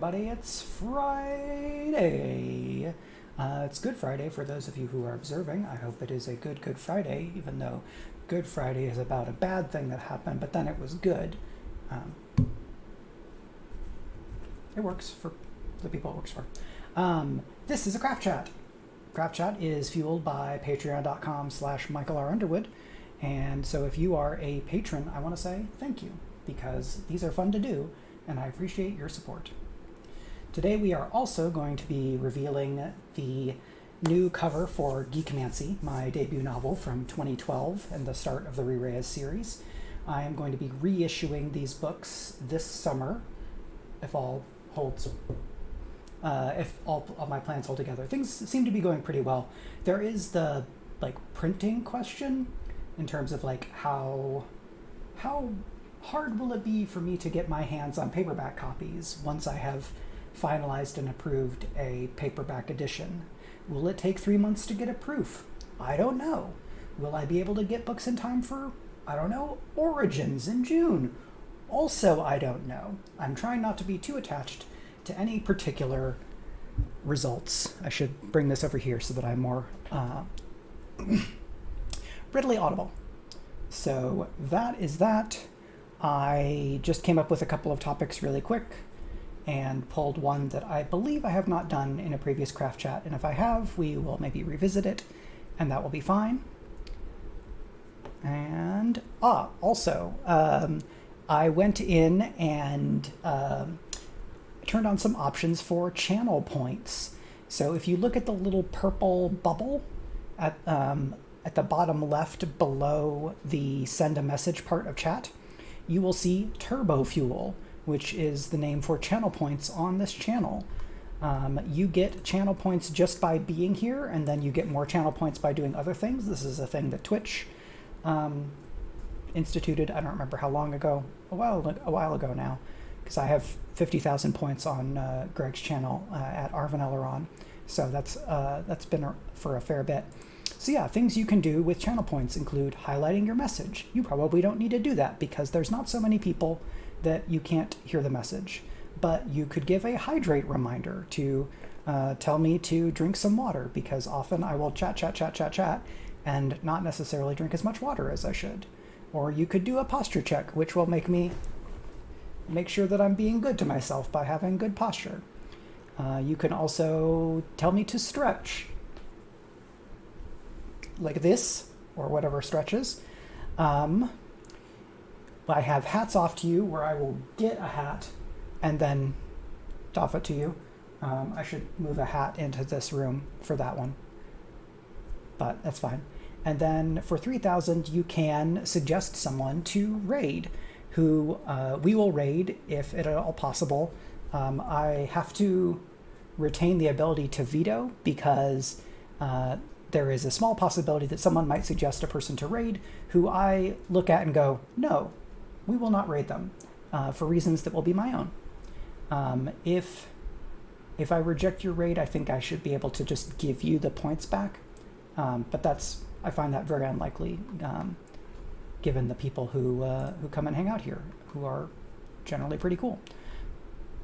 everybody. It's Friday. It's Good Friday for those of you who are observing. I hope it is a good Friday, even though Good Friday is about a bad thing that happened, but then it was good. It works for the people it works for. This is a Craft Chat. Craft Chat is fueled by patreon.com/Michael R. Underwood. And so if you are a patron, I want to say thank you, because these are fun to do, and I appreciate your support. Today we are also going to be revealing the new cover for Geekomancy, my debut novel from 2012 and the start of the Re-Reyes series. I am going to be reissuing these books this summer, if all holds. If all of my plans hold together. Things seem to be going pretty well. There is the printing question in terms of how hard will it be for me to get my hands on paperback copies once I have finalized and approved a paperback edition. Will it take 3 months to get a proof? I don't know. Will I be able to get books in time for, Origins in June? Also, I don't know. I'm trying not to be too attached to any particular results. I should bring this over here so that I'm more readily audible. So that is that. I just came up with a couple of topics really quick and pulled one that I believe I have not done in a previous Craft Chat, and if I have, we will maybe revisit it, and that will be fine. And also, I went in and turned on some options for channel points. So if you look at the little purple bubble at the bottom left below the send a message part of chat, you will see Turbo Fuel, which is the name for channel points on this channel. You get channel points just by being here, and then you get more channel points by doing other things. This is a thing that Twitch instituted, I don't remember how long ago, a while ago now, because I have 50,000 points on Greg's channel at Arvin Elleron. So that's been for a fair bit. So yeah, things you can do with channel points include highlighting your message. You probably don't need to do that because there's not so many people that you can't hear the message. But you could give a hydrate reminder to tell me to drink some water, because often I will chat, and not necessarily drink as much water as I should. Or you could do a posture check, which will make me make sure that I'm being good to myself by having good posture. You can also tell me to stretch, like this, or whatever stretches. I have hats off to you, where I will get a hat and then doff it to you. I should move a hat into this room for that one, but that's fine. And then for 3,000, you can suggest someone to raid, who we will raid if at all possible. I have to retain the ability to veto, because there is a small possibility that someone might suggest a person to raid who I look at and go, no, we will not raid them, for reasons that will be my own. If I reject your raid, I think I should be able to just give you the points back. But I find that very unlikely, given the people who come and hang out here, who are generally pretty cool.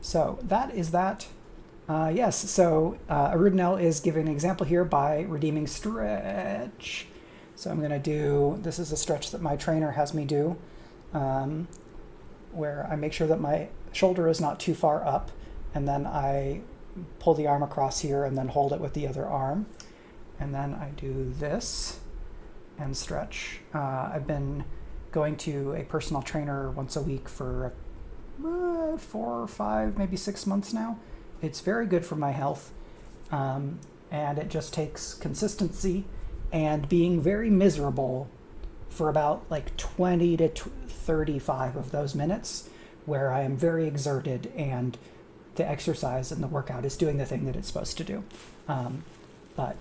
So that is that. Yes, so Arudinel is giving an example here by redeeming stretch. So I'm going to do, this is a stretch that my trainer has me do, where I make sure that my shoulder is not too far up, and then I pull the arm across here and then hold it with the other arm. And then I do this and stretch. I've been going to a personal trainer once a week for 4 or 5, maybe 6 months now. It's very good for my health, and it just takes consistency and being very miserable for about 20 to 35 of those minutes, where I am very exerted and the exercise and the workout is doing the thing that it's supposed to do. But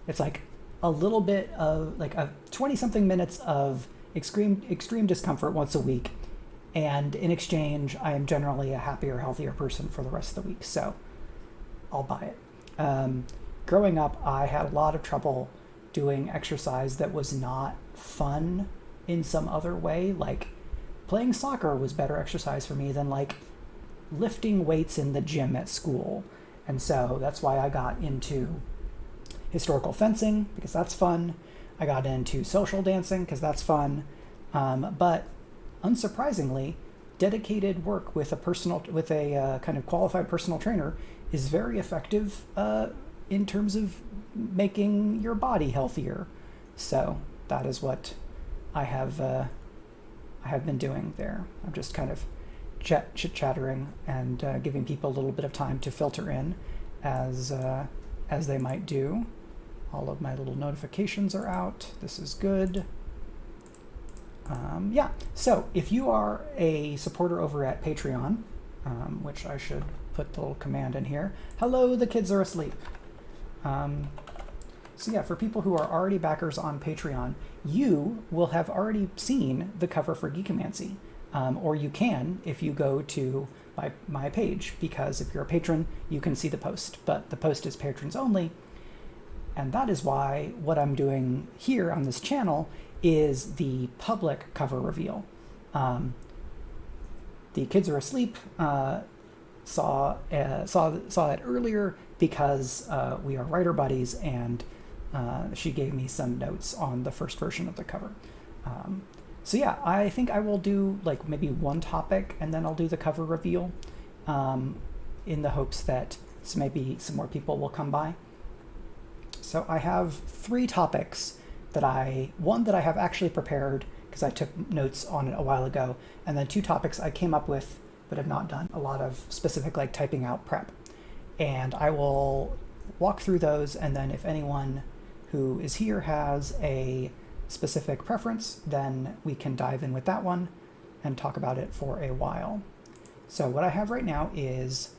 it's a little bit of a 20-something minutes of extreme discomfort once a week. And in exchange, I am generally a happier, healthier person for the rest of the week. So I'll buy it. Growing up, I had a lot of trouble doing exercise that was not fun in some other way. Like playing soccer was better exercise for me than lifting weights in the gym at school. And so that's why I got into historical fencing, because that's fun. I got into social dancing because that's fun. But unsurprisingly, dedicated work with a kind of qualified personal trainer is very effective in terms of making your body healthier. So that is what I have been doing there. I'm just kind of chit-chattering and giving people a little bit of time to filter in as they might do. All of my little notifications are out. This is good. Yeah, so if you are a supporter over at Patreon, which I should put the little command in here. Hello, the kids are asleep. So yeah, for people who are already backers on Patreon, you will have already seen the cover for Geekomancy. Or you can if you go to my page, because if you're a patron, you can see the post, but the post is patrons only. And that is why what I'm doing here on this channel is the public cover reveal. The kids are asleep. Saw that earlier because we are writer buddies, and she gave me some notes on the first version of the cover. So yeah, I think I will do like maybe one topic and then I'll do the cover reveal in the hopes that maybe some more people will come by. So I have 3 topics one that I have actually prepared because I took notes on it a while ago, and then 2 topics I came up with but have not done a lot of specific like typing out prep. And I will walk through those, and then if anyone who is here has a specific preference, then we can dive in with that one and talk about it for a while. So what I have right now is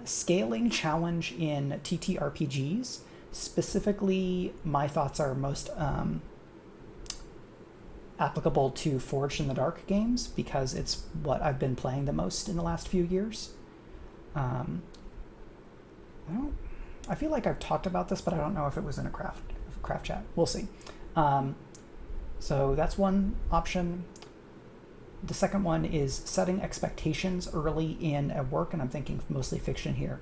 scaling challenge in TTRPGs. Specifically, my thoughts are most applicable to Forged in the Dark games because it's what I've been playing the most in the last few years. I feel like I've talked about this, but I don't know if it was in a craft chat. We'll see. So that's one option. The second one is setting expectations early in a work, and I'm thinking mostly fiction here.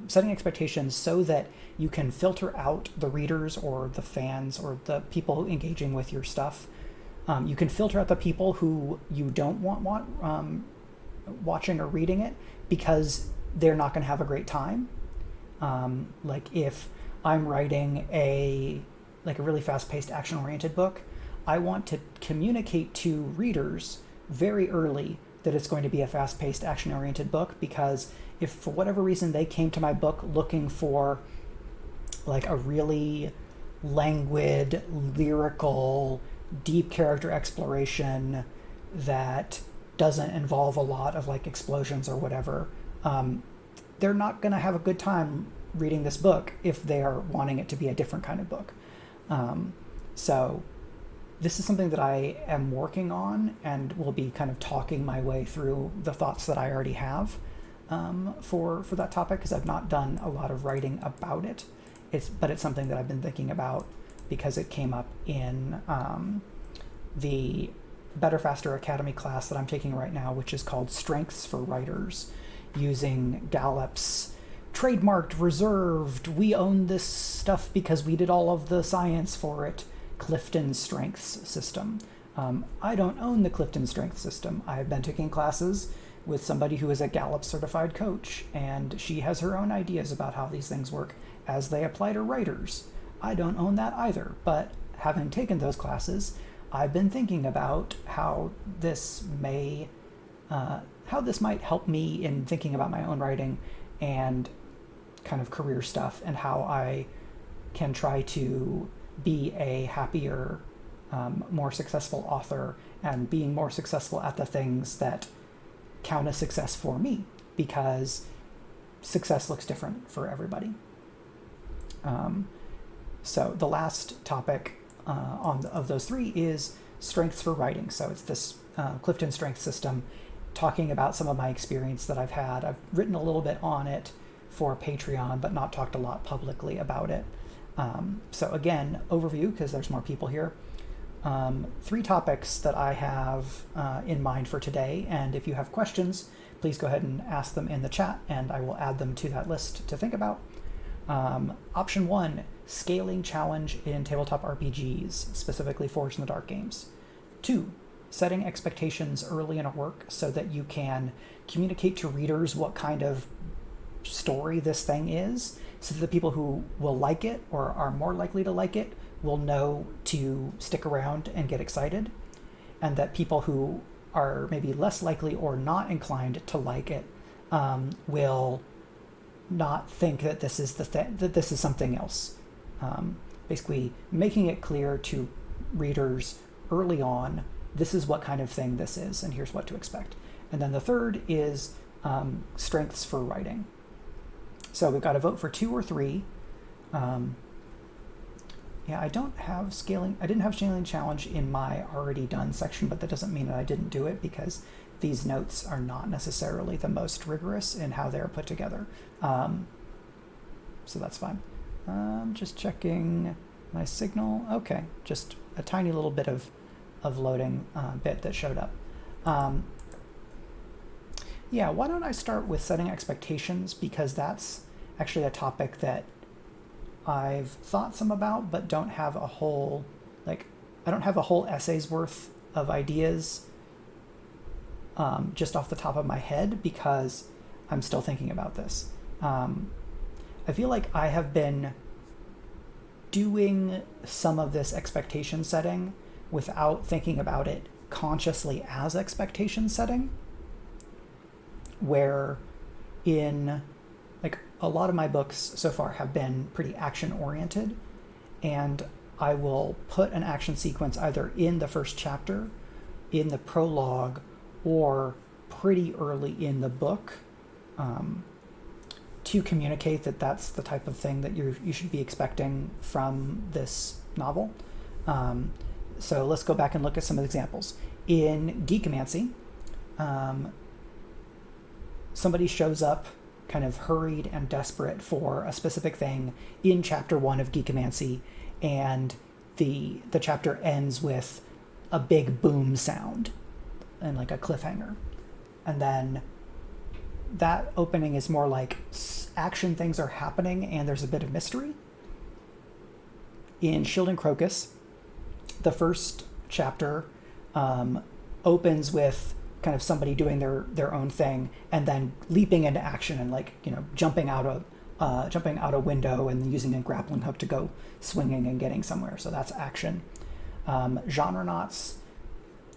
Setting expectations so that you can filter out the readers or the fans or the people engaging with your stuff. You can filter out the people who you don't want watching or reading it because they're not going to have a great time. Like if I'm writing a really fast-paced action-oriented book, I want to communicate to readers very early that it's going to be a fast-paced action-oriented book, because if for whatever reason they came to my book looking for like a really languid, lyrical, deep character exploration that doesn't involve a lot of like explosions or whatever, they're not going to have a good time reading this book if they are wanting it to be a different kind of book. So this is something that I am working on and will be kind of talking my way through the thoughts that I already have for that topic, because I've not done a lot of writing about it. But it's something that I've been thinking about because it came up in the Better Faster Academy class that I'm taking right now, which is called Strengths for Writers, using Gallup's trademarked, reserved, we own this stuff because we did all of the science for it, Clifton Strengths system. I don't own the Clifton Strengths system. I've been taking classes with somebody who is a Gallup certified coach, and she has her own ideas about how these things work as they apply to writers. I don't own that either, but having taken those classes, I've been thinking about how this might help me in thinking about my own writing and kind of career stuff, and how I can try to be a happier, more successful author, and being more successful at the things that count as success for me, because success looks different for everybody. So the last topic of those 3 is strengths for writing. So it's this Clifton Strength system, talking about some of my experience that I've had. I've written a little bit on it for Patreon, but not talked a lot publicly about it. So again, overview, because there's more people here. 3 topics that I have in mind for today, and if you have questions, please go ahead and ask them in the chat, and I will add them to that list to think about. Option 1, scaling challenge in tabletop RPGs, specifically Forged in the Dark games. 2, setting expectations early in a work so that you can communicate to readers what kind of story this thing is, so that the people who will like it or are more likely to like it will know to stick around and get excited, and that people who are maybe less likely or not inclined to like it will not think that this is that this is something else. Basically, making it clear to readers early on, this is what kind of thing this is, and here's what to expect. And then the third is strengths for writing. So we've got to vote for 2 or 3. Yeah, I didn't have scaling challenge in my already done section, but that doesn't mean that I didn't do it, because these notes are not necessarily the most rigorous in how they're put together. So that's fine. Just checking my signal. Okay, just a tiny little bit of loading bit that showed up. Yeah, why don't I start with setting expectations, because that's actually a topic that I've thought some about, but don't have a whole, I don't have a whole essay's worth of ideas just off the top of my head, because I'm still thinking about this. I feel like I have been doing some of this expectation setting without thinking about it consciously as expectation setting, where in a lot of my books so far have been pretty action oriented, and I will put an action sequence either in the first chapter, in the prologue, or pretty early in the book to communicate that that's the type of thing that you should be expecting from this novel. So let's go back and look at some of the examples. In Geekomancy, somebody shows up kind of hurried and desperate for a specific thing in chapter 1 of Geekomancy, and the chapter ends with a big boom sound and like a cliffhanger. And then that opening is more like action things are happening and there's a bit of mystery. In Shield and Crocus, the first chapter opens with kind of somebody doing their own thing and then leaping into action and jumping out a window and using a grappling hook to go swinging and getting somewhere. So that's action. Genrenauts,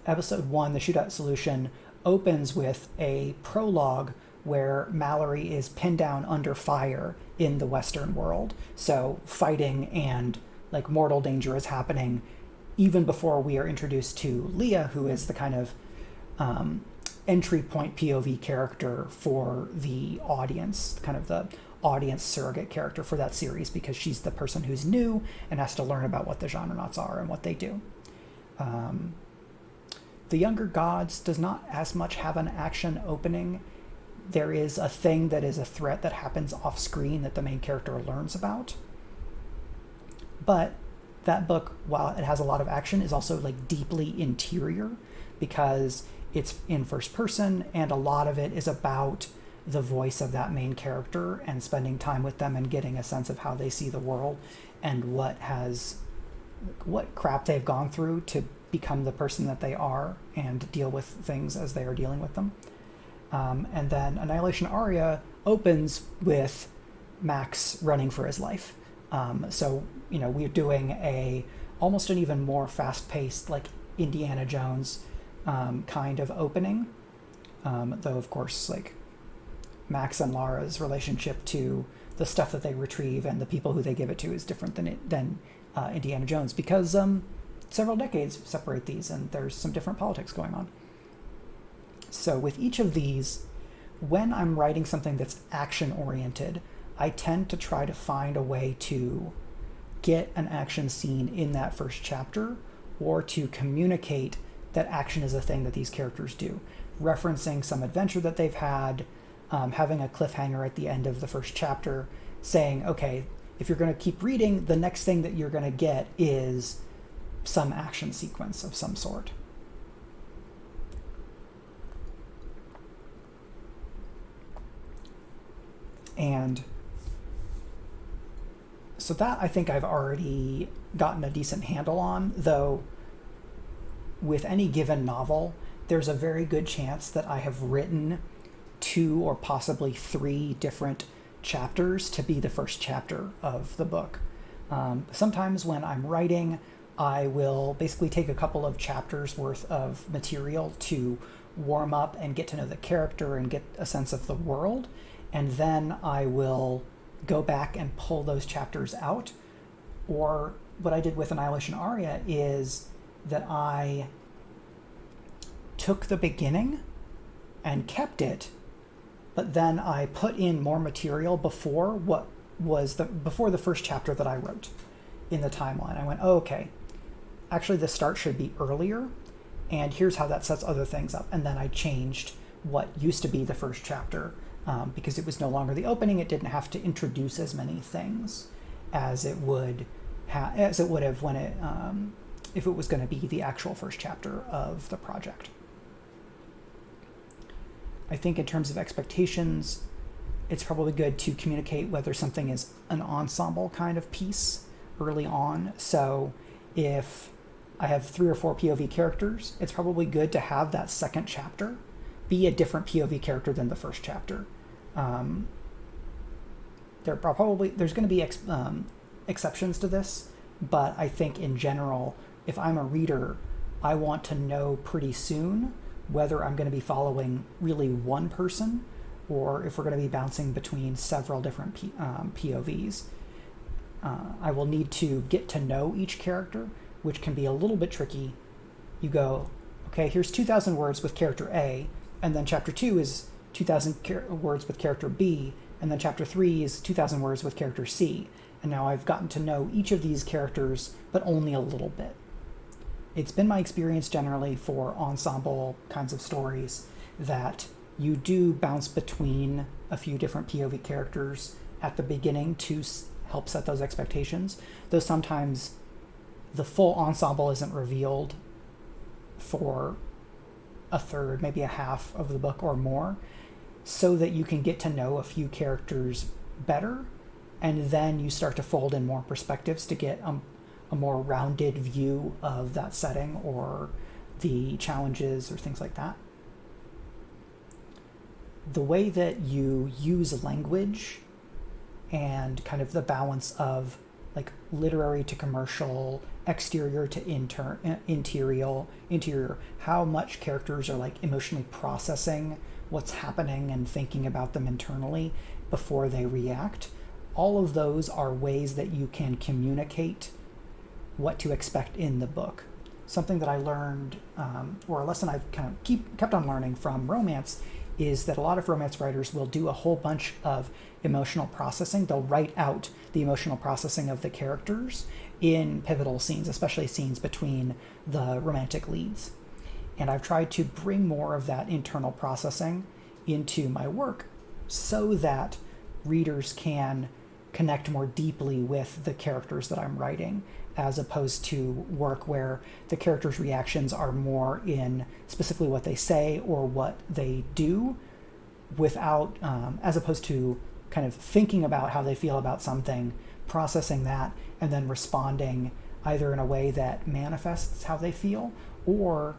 episode 1, the Shootout Solution, opens with a prologue where Mallory is pinned down under fire in the Western world. So fighting and mortal danger is happening even before we are introduced to Leah, who is the kind of entry point POV character for the audience, kind of the audience surrogate character for that series, because she's the person who's new and has to learn about what the Genrenauts are and what they do. The Younger Gods does not as much have an action opening. There is a thing that is a threat that happens off screen that the main character learns about. But that book, while it has a lot of action, is also deeply interior, because it's in first person and a lot of it is about the voice of that main character and spending time with them and getting a sense of how they see the world and what crap they've gone through to become the person that they are and deal with things as they are dealing with them. And then Annihilation Aria opens with Max running for his life. So we're doing almost an even more fast-paced, Indiana Jones kind of opening, though of course Max and Lara's relationship to the stuff that they retrieve and the people who they give it to is different than Indiana Jones, because several decades separate these and there's some different politics going on. So with each of these, when I'm writing something that's action oriented, I tend to try to find a way to get an action scene in that first chapter, or to communicate that action is a thing that these characters do, referencing some adventure that they've had, having a cliffhanger at the end of the first chapter, saying, okay, if you're going to keep reading, the next thing that you're going to get is some action sequence of some sort. And so that I think I've already gotten a decent handle on, though with any given novel, there's a very good chance that I have written 2 or possibly 3 different chapters to be the first chapter of the book. Sometimes when I'm writing, I will basically take a couple of chapters worth of material to warm up and get to know the character and get a sense of the world, and then I will go back and pull those chapters out. Or what I did with Annihilation Aria is that I took the beginning and kept it, but then I put in more material before before the first chapter that I wrote in the timeline. I went, oh, okay, actually the start should be earlier, and here's how that sets other things up. And then I changed what used to be the first chapter because it was no longer the opening. It didn't have to introduce as many things as it would have when it if it was going to be the actual first chapter of the project. I think in terms of expectations, it's probably good to communicate whether something is an ensemble kind of piece early on. So if I have 3 or 4 POV characters, it's probably good to have that second chapter be a different POV character than the first chapter. There's going to be exceptions to this, but I think in general, if I'm a reader, I want to know pretty soon whether I'm going to be following really one person or if we're going to be bouncing between several different POVs. I will need to get to know each character, which can be a little bit tricky. You go, okay, here's 2,000 words with character A, and then chapter 2 is 2,000 words with character B, and then chapter 3 is 2,000 words with character C. And now I've gotten to know each of these characters, but only a little bit. It's been my experience generally for ensemble kinds of stories that you do bounce between a few different POV characters at the beginning to help set those expectations, though sometimes the full ensemble isn't revealed for a third, maybe a half of the book or more, so that you can get to know a few characters better, and then you start to fold in more perspectives to get a more rounded view of that setting or the challenges or things like that. The way that you use language and kind of the balance of like literary to commercial, exterior to interior, how much characters are like emotionally processing what's happening and thinking about them internally before they react. All of those are ways that you can communicate what to expect in the book. Something that I learned, or a lesson I've kind of kept on learning from romance, is that a lot of romance writers will do a whole bunch of emotional processing. They'll write out the emotional processing of the characters in pivotal scenes, especially scenes between the romantic leads. And I've tried to bring more of that internal processing into my work so that readers can connect more deeply with the characters that I'm writing, as opposed to work where the characters' reactions are more in specifically what they say or what they do, without, as opposed to kind of thinking about how they feel about something, processing that, and then responding either in a way that manifests how they feel, or,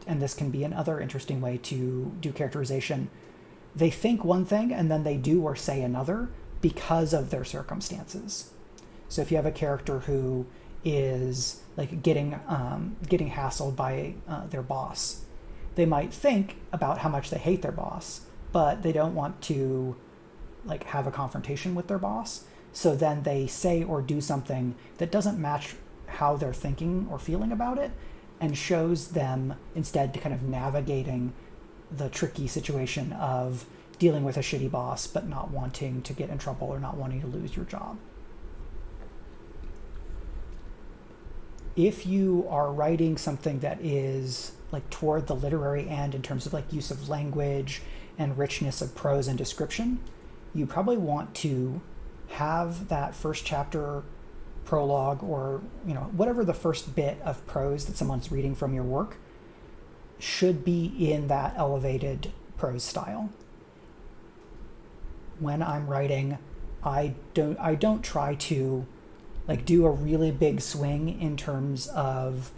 and this can be another interesting way to do characterization, they think one thing and then they do or say another because of their circumstances. So if you have a character who is like getting hassled by their boss, they might think about how much they hate their boss, but they don't want to like have a confrontation with their boss. So then they say or do something that doesn't match how they're thinking or feeling about it, and shows them instead to kind of navigating the tricky situation of dealing with a shitty boss but not wanting to get in trouble or not wanting to lose your job. If you are writing something that is like toward the literary end in terms of like use of language and richness of prose and description, you probably want to have that first chapter prologue or, whatever the first bit of prose that someone's reading from your work should be in that elevated prose style. When I'm writing, I don't try to do a really big swing in terms of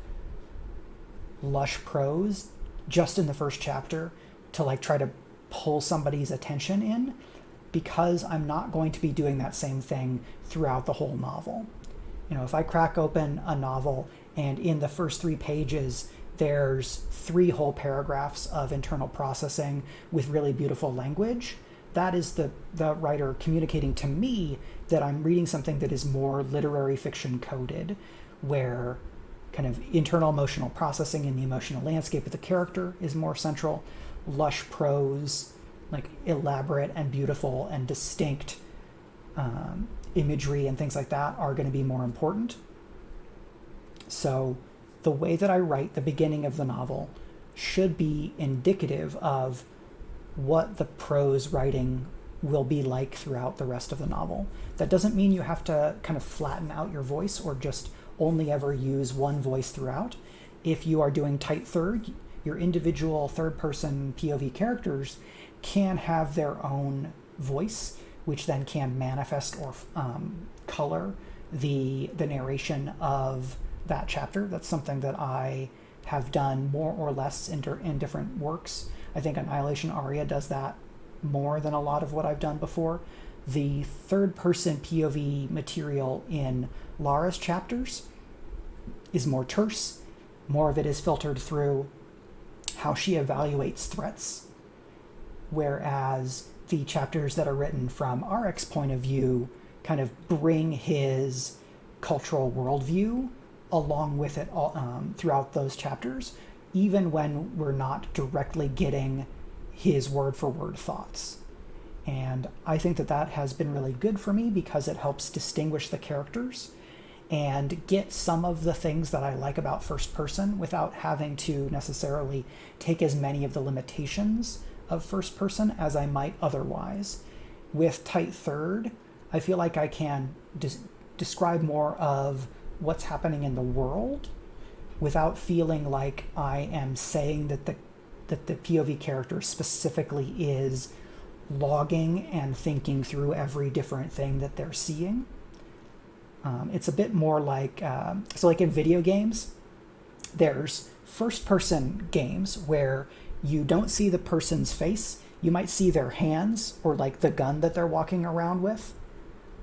lush prose just in the first chapter to try to pull somebody's attention in, because I'm not going to be doing that same thing throughout the whole novel. If I crack open a novel and in the first 3 pages there's 3 whole paragraphs of internal processing with really beautiful language, that is the writer communicating to me that I'm reading something that is more literary fiction coded, where kind of internal emotional processing and the emotional landscape of the character is more central. Lush prose, elaborate and beautiful and distinct imagery and things like that are going to be more important. So the way that I write the beginning of the novel should be indicative of what the prose writing will be like throughout the rest of the novel. That doesn't mean you have to kind of flatten out your voice or just only ever use one voice throughout. If you are doing tight third, your individual third-person POV characters can have their own voice, which then can manifest or color the narration of that chapter. That's something that I have done more or less in different works. I think Annihilation Aria does that more than a lot of what I've done before. The third-person POV material in Lara's chapters is more terse. More of it is filtered through how she evaluates threats, whereas the chapters that are written from Arek's point of view kind of bring his cultural worldview along with it all, throughout those chapters, even when we're not directly getting his word-for-word thoughts. And I think that has been really good for me because it helps distinguish the characters and get some of the things that I like about first person without having to necessarily take as many of the limitations of first person as I might otherwise. With tight third, I feel like I can describe more of what's happening in the world without feeling like I am saying that the POV character specifically is logging and thinking through every different thing that they're seeing. It's a bit more like, like in video games, there's first-person games where you don't see the person's face. You might see their hands or the gun that they're walking around with,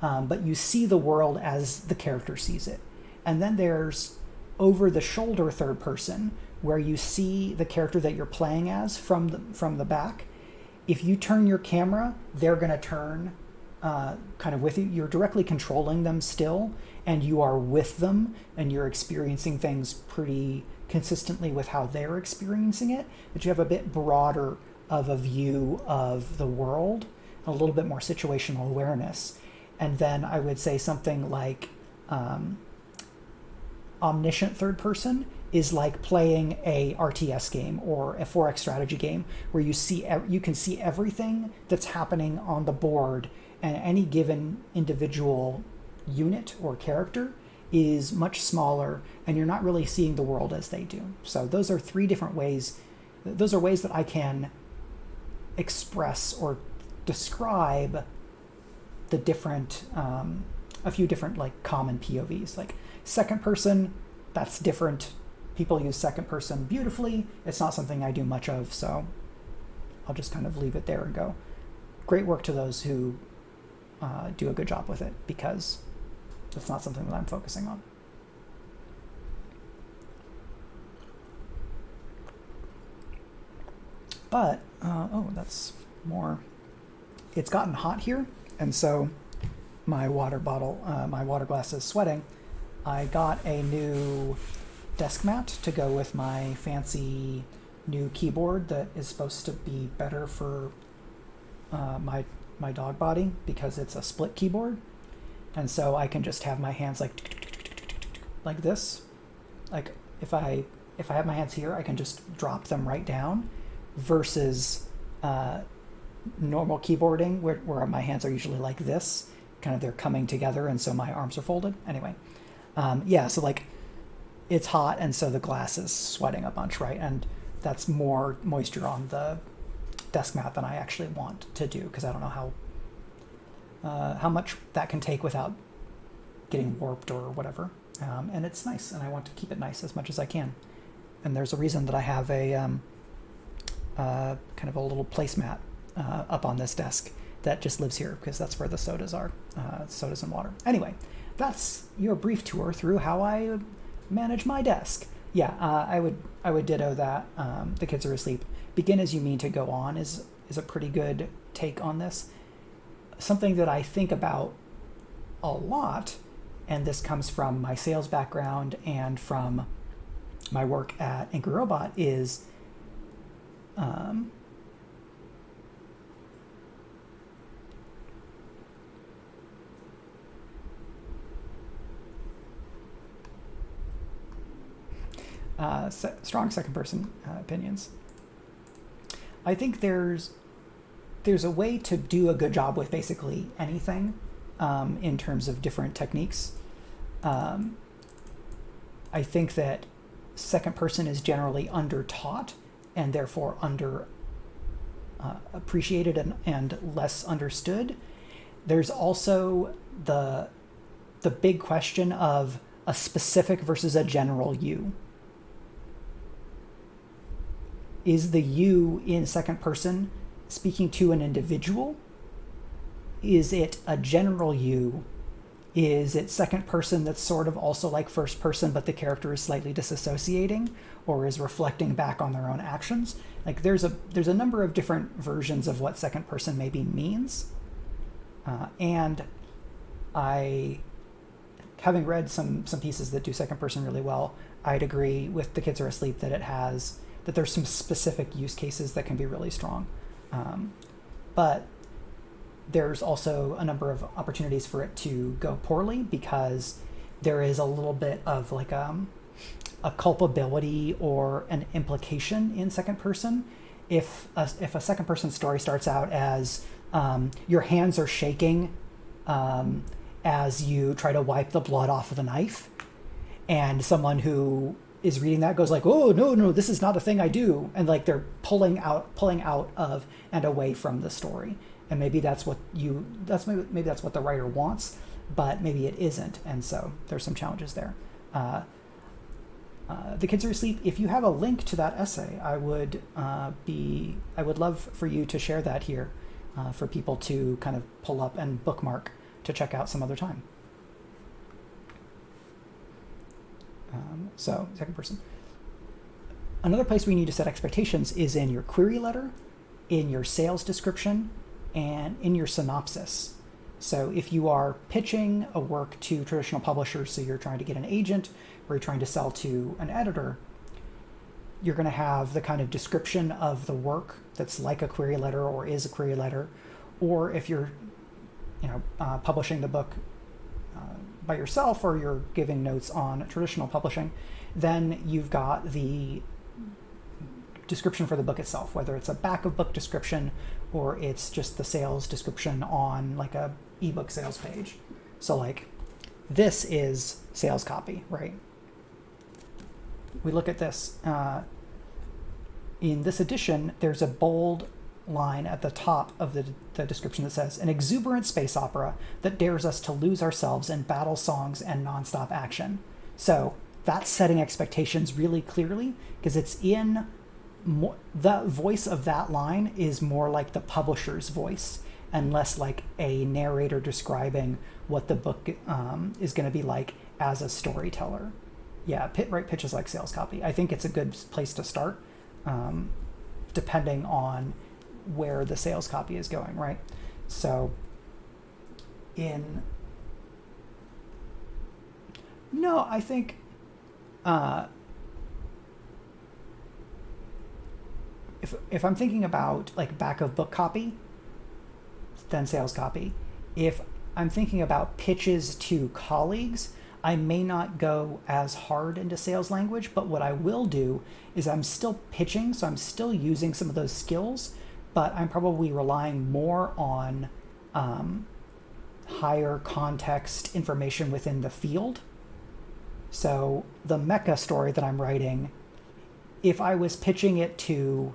but you see the world as the character sees it. And then there's over-the-shoulder third person, where you see the character that you're playing as from the back. If you turn your camera, they're going to turn kind of with you. You're directly controlling them still, and you are with them, and you're experiencing things pretty consistently with how they're experiencing it, but you have a bit broader of a view of the world, a little bit more situational awareness. And then I would say something like omniscient third person is like playing a RTS game or a 4X strategy game, where you can see everything that's happening on the board, and any given individual unit or character is much smaller, and you're not really seeing the world as they do. So those are 3 different ways. Those are ways that I can express or describe the different, a few different common POVs. Second person, that's different. People use second person beautifully. It's not something I do much of, so I'll just kind of leave it there and go. Great work to those who do a good job with it, because it's not something that I'm focusing on. But, that's more. It's gotten hot here, and so my water glass is sweating. I got a new desk mat to go with my fancy new keyboard that is supposed to be better for my dog body, because it's a split keyboard. And so I can just have my hands like this. If I have my hands here, I can just drop them right down, versus normal keyboarding where my hands are usually like this, kind of they're coming together, and so my arms are folded. Anyway, so like it's hot, and so the glass is sweating a bunch, right? And that's more moisture on the desk mat than I actually want to do, because I don't know how much that can take without getting warped or whatever. And it's nice, and I want to keep it nice as much as I can. And there's a reason that I have a kind of a little placemat up on this desk that just lives here, because that's where the sodas are, sodas and water. Anyway, that's your brief tour through how I manage my desk. Yeah, I would ditto that. The kids are asleep. Begin as you mean to go on is a pretty good take on this. Something that I think about a lot, and this comes from my sales background and from my work at Angry Robot, is strong second-person opinions. I think there's a way to do a good job with basically anything in terms of different techniques. I think that second person is generally under-taught and therefore under appreciated and less understood. There's also the big question of a specific versus a general you. Is the you in second person speaking to an individual? Is it a general you? Is it second person that's sort of also like first person, but the character is slightly disassociating or is reflecting back on their own actions? Like there's a number of different versions of what second person maybe means. And I, having read some pieces that do second person really well, I'd agree with The Kids Are Asleep that there's some specific use cases that can be really strong. But there's also a number of opportunities for it to go poorly, because there is a little bit of like a culpability or an implication in second person. If a second person story starts out as your hands are shaking as you try to wipe the blood off of the knife, and someone who is reading that goes like, oh, no, this is not a thing I do. And like they're pulling out of and away from the story. And maybe that's what maybe that's what the writer wants, but maybe it isn't. And so there's some challenges there. The Kids Are Asleep. If you have a link to that essay, I would love for you to share that here for people to kind of pull up and bookmark to check out some other time. So second person. Another place we need to set expectations is in your query letter, in your sales description, and in your synopsis. So if you are pitching a work to traditional publishers, so you're trying to get an agent or you're trying to sell to an editor, you're going to have the kind of description of the work that's like a query letter or is a query letter. Or if you're publishing the book by yourself, or you're giving notes on traditional publishing, then you've got the description for the book itself, whether it's a back of book description or it's just the sales description on like a ebook sales page. So like this is sales copy, right? We look at this. In this edition, there's a bold line at the top of the description that says, an exuberant space opera that dares us to lose ourselves in battle songs and nonstop action. So that's setting expectations really clearly, because it's in the voice of that line is more like the publisher's voice and less like a narrator describing what the book is going to be like as a storyteller. Yeah, write pitches like sales copy. I think it's a good place to start, depending on where the sales copy is going, right? So I think if I'm thinking about like back of book copy, then sales copy. If I'm thinking about pitches to colleagues, I may not go as hard into sales language, but what I will do is I'm still pitching, so I'm still using some of those skills, but I'm probably relying more on higher context information within the field. So the mecha story that I'm writing, if I was pitching it to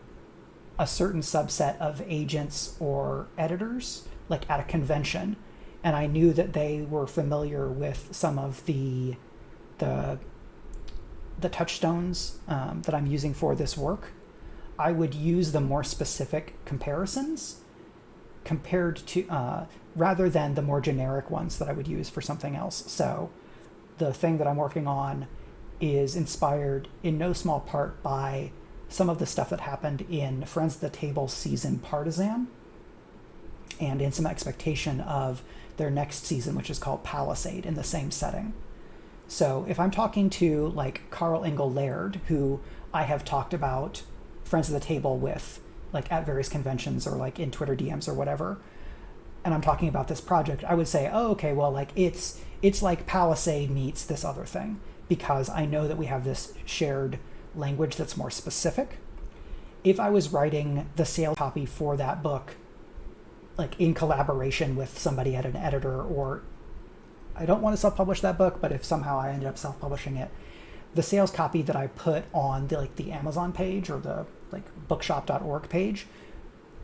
a certain subset of agents or editors, like at a convention, and I knew that they were familiar with some of the touchstones that I'm using for this work, I would use the more specific comparisons compared to rather than the more generic ones that I would use for something else. So the thing that I'm working on is inspired in no small part by some of the stuff that happened in Friends at the Table season Partisan, and in some expectation of their next season, which is called Palisade, in the same setting. So if I'm talking to like Carl Engel Laird, who I have talked about Friends at the Table with, like at various conventions or like in Twitter DMs or whatever, and I'm talking about this project, I would say, oh, okay, well, like it's like Palisade meets this other thing, because I know that we have this shared language that's more specific. If I was writing the sales copy for that book, like in collaboration with somebody at an editor, or I don't want to self-publish that book, but if somehow I ended up self-publishing it, the sales copy that I put on the Amazon page or the like bookshop.org page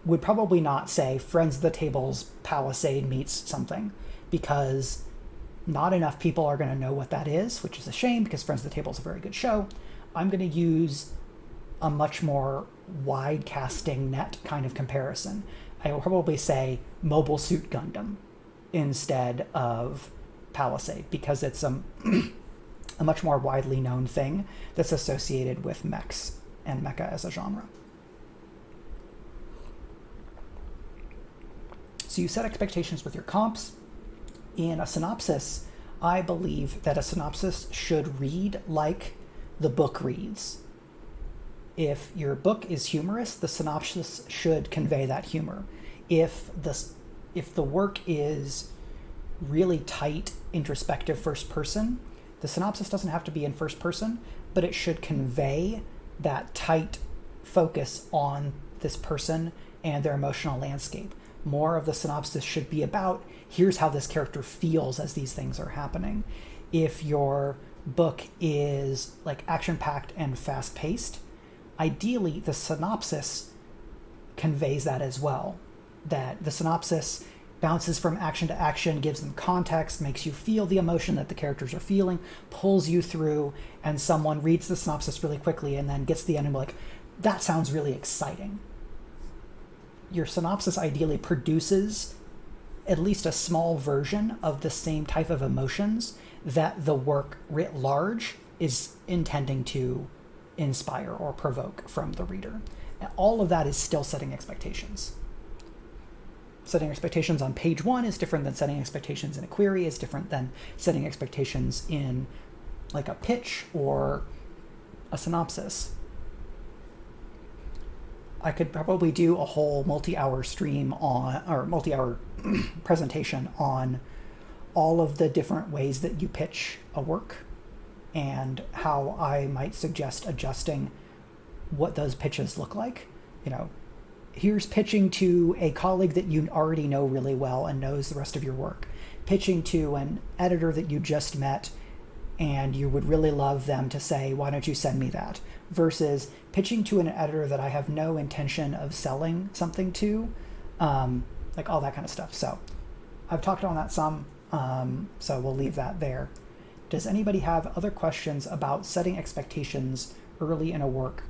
would probably not say Friends at the Table's Palisade meets something, because not enough people are going to know what that is, which is a shame because Friends at the Table is a very good show. I'm going to use a much more wide casting net kind of comparison. I will probably say Mobile Suit Gundam instead of Palisade, because it's a much more widely known thing that's associated with mechs and mecha as a genre. So you set expectations with your comps. In a synopsis, I believe that a synopsis should read like the book reads. If your book is humorous, the synopsis should convey that humor. If the work is really tight, introspective first person, the synopsis doesn't have to be in first person, but it should convey that tight focus on this person and their emotional landscape. More of the synopsis should be about, here's how this character feels as these things are happening. If your book is like action-packed and fast-paced, ideally the synopsis conveys that as well. That the synopsis bounces from action to action, gives them context, makes you feel the emotion that the characters are feeling, pulls you through, and someone reads the synopsis really quickly and then gets to the end and be like, that sounds really exciting. Your synopsis ideally produces at least a small version of the same type of emotions that the work writ large is intending to inspire or provoke from the reader. And all of that is still setting expectations. Setting expectations on page 1 is different than setting expectations in a query, is different than setting expectations in like a pitch or a synopsis. I could probably do a whole multi-hour stream on, or multi-hour presentation on all of the different ways that you pitch a work and how I might suggest adjusting what those pitches look like. You know, here's pitching to a colleague that you already know really well and knows the rest of your work. Pitching to an editor that you just met and you would really love them to say, why don't you send me that? Versus pitching to an editor that I have no intention of selling something to, like all that kind of stuff. So I've talked on that some, so we'll leave that there. Does anybody have other questions about setting expectations early in a work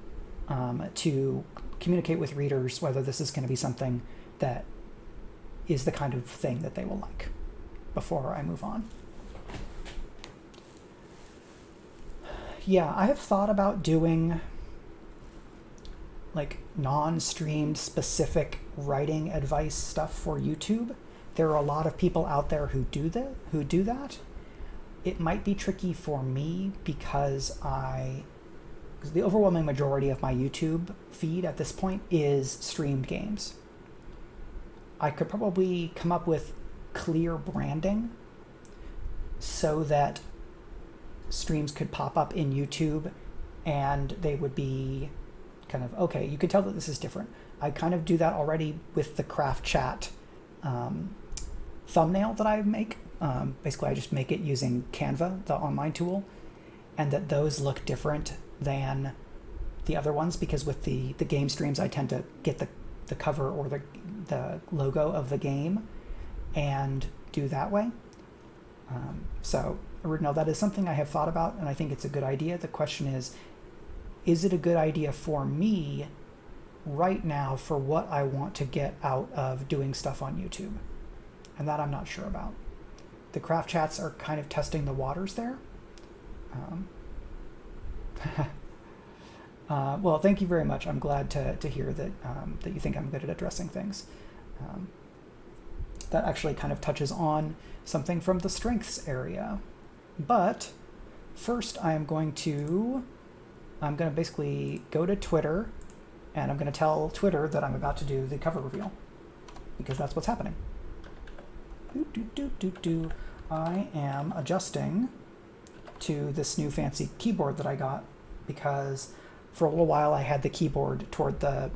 to communicate with readers whether this is going to be something that is the kind of thing that they will like, before I move on? Yeah, I have thought about doing like non-streamed specific writing advice stuff for YouTube. There are a lot of people out there who do that. It might be tricky for me because the overwhelming majority of my YouTube feed at this point is streamed games. I could probably come up with clear branding so that streams could pop up in YouTube and they would be kind of, okay, you can tell that this is different. I kind of do that already with the Craft Chat thumbnail that I make. Basically, I just make it using Canva, the online tool, and that those look different than the other ones, because with the game streams, I tend to get the cover or the logo of the game and do that way. So original, that is something I have thought about, and I think it's a good idea. The question is it a good idea for me right now for what I want to get out of doing stuff on YouTube? And that I'm not sure about. The craft chats are kind of testing the waters there. Well, thank you very much. I'm glad to hear that that you think I'm good at addressing things. That actually kind of touches on something from the strengths area. But first, I'm going to basically go to Twitter, and I'm going to tell Twitter that I'm about to do the cover reveal, because that's what's happening. I am adjusting to this new fancy keyboard that I got, because for a little while I had the keyboard toward the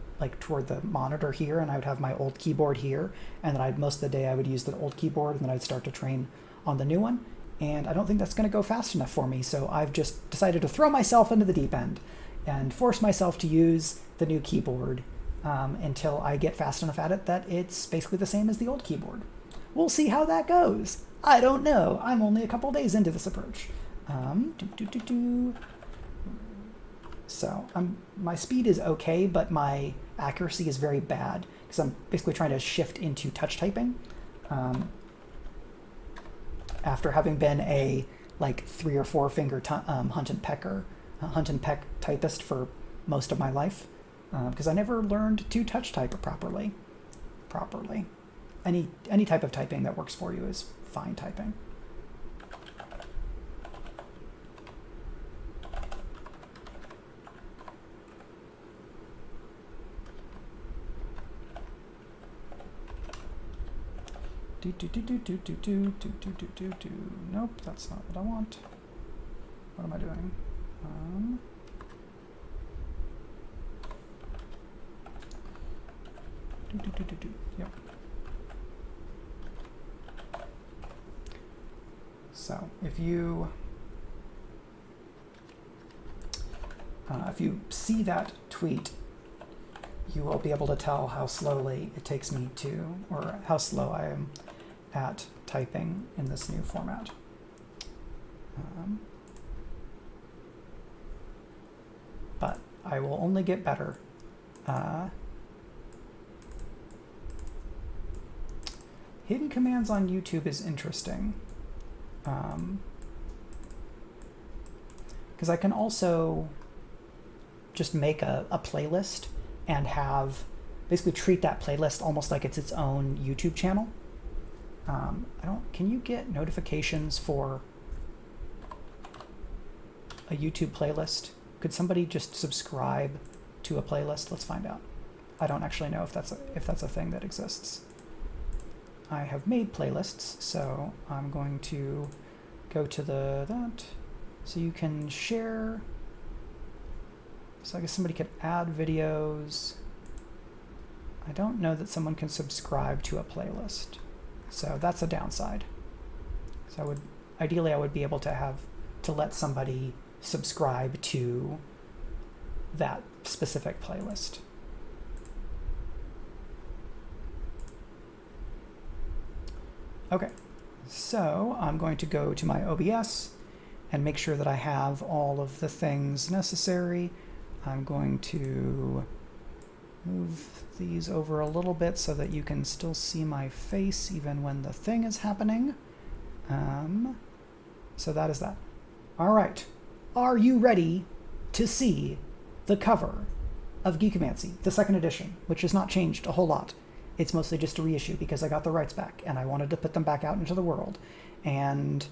monitor here, and I would have my old keyboard here, and then most of the day I would use the old keyboard, and then I'd start to train on the new one. And I don't think that's going to go fast enough for me, so I've just decided to throw myself into the deep end and force myself to use the new keyboard until I get fast enough at it that it's basically the same as the old keyboard. We'll see how that goes. I don't know. I'm only a couple days into this approach. So my speed is okay, but my accuracy is very bad because I'm basically trying to shift into touch typing. After having been a 3 or 4 finger hunt and peck typist for most of my life, because I never learned to touch type properly. Any type of typing that works for you is fine typing. Nope, that's not what I want. What am I doing? Yep. So if you see that tweet, you will be able to tell how slowly it takes me to, or how slow I am at typing in this new format. But I will only get better. Hidden commands on YouTube is interesting. Because I can also just make a playlist and basically treat that playlist almost like it's its own YouTube channel. Can you get notifications for a YouTube playlist? Could somebody just subscribe to a playlist? Let's find out. I don't actually know if that's a thing that exists. I have made playlists, so I'm going to go to that. So you can share. So I guess somebody could add videos. I don't know that someone can subscribe to a playlist. So that's a downside. So ideally I would be able to let somebody subscribe to that specific playlist. Okay, so I'm going to go to my OBS and make sure that I have all of the things necessary. I'm going to move these over a little bit so that you can still see my face even when the thing is happening. So that is that. All right. Are you ready to see the cover of Geekomancy, the second edition, which has not changed a whole lot? It's mostly just a reissue because I got the rights back and I wanted to put them back out into the world and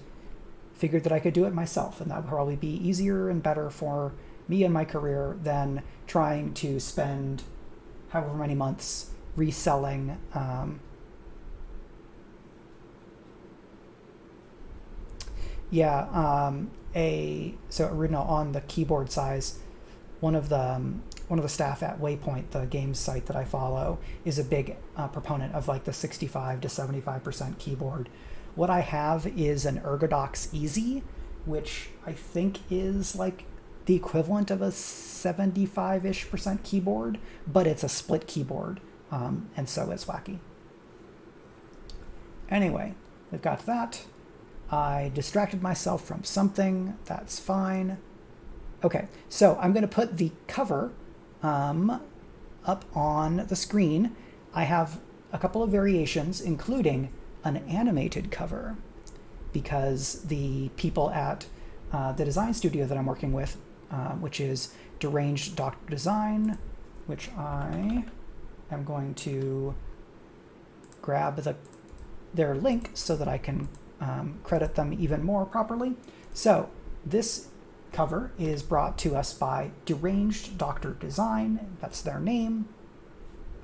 figured that I could do it myself, and that would probably be easier and better for me and my career than trying to spend however many months reselling so original on the keyboard size, one of the one of the staff at Waypoint, the games site that I follow, is a big proponent of like the 65 to 75% keyboard. What I have is an Ergodox Easy, which I think is like the equivalent of a 75-ish% keyboard, but it's a split keyboard, and so it's wacky. Anyway, we've got that. I distracted myself from something. That's fine. Okay, so I'm going to put the cover up on the screen. I have a couple of variations, including an animated cover, because the people at the design studio that I'm working with, which is Deranged Doctor Design, which I am going to grab their link so that I can credit them even more properly. So this cover is brought to us by Deranged Doctor Design. That's their name.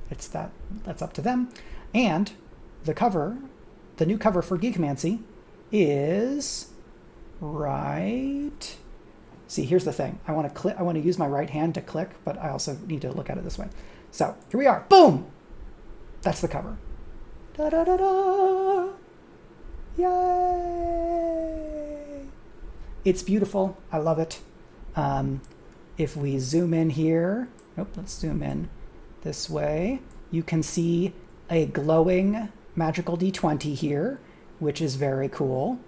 That's up to them. And the new cover for Geekomancy is right. See, here's the thing. I want to use my right hand to click, but I also need to look at it this way. So here we are. Boom! That's the cover. Da da da da! Yay! It's beautiful. I love it. If we zoom in here, let's zoom in this way. You can see a glowing magical D20 here, which is very cool.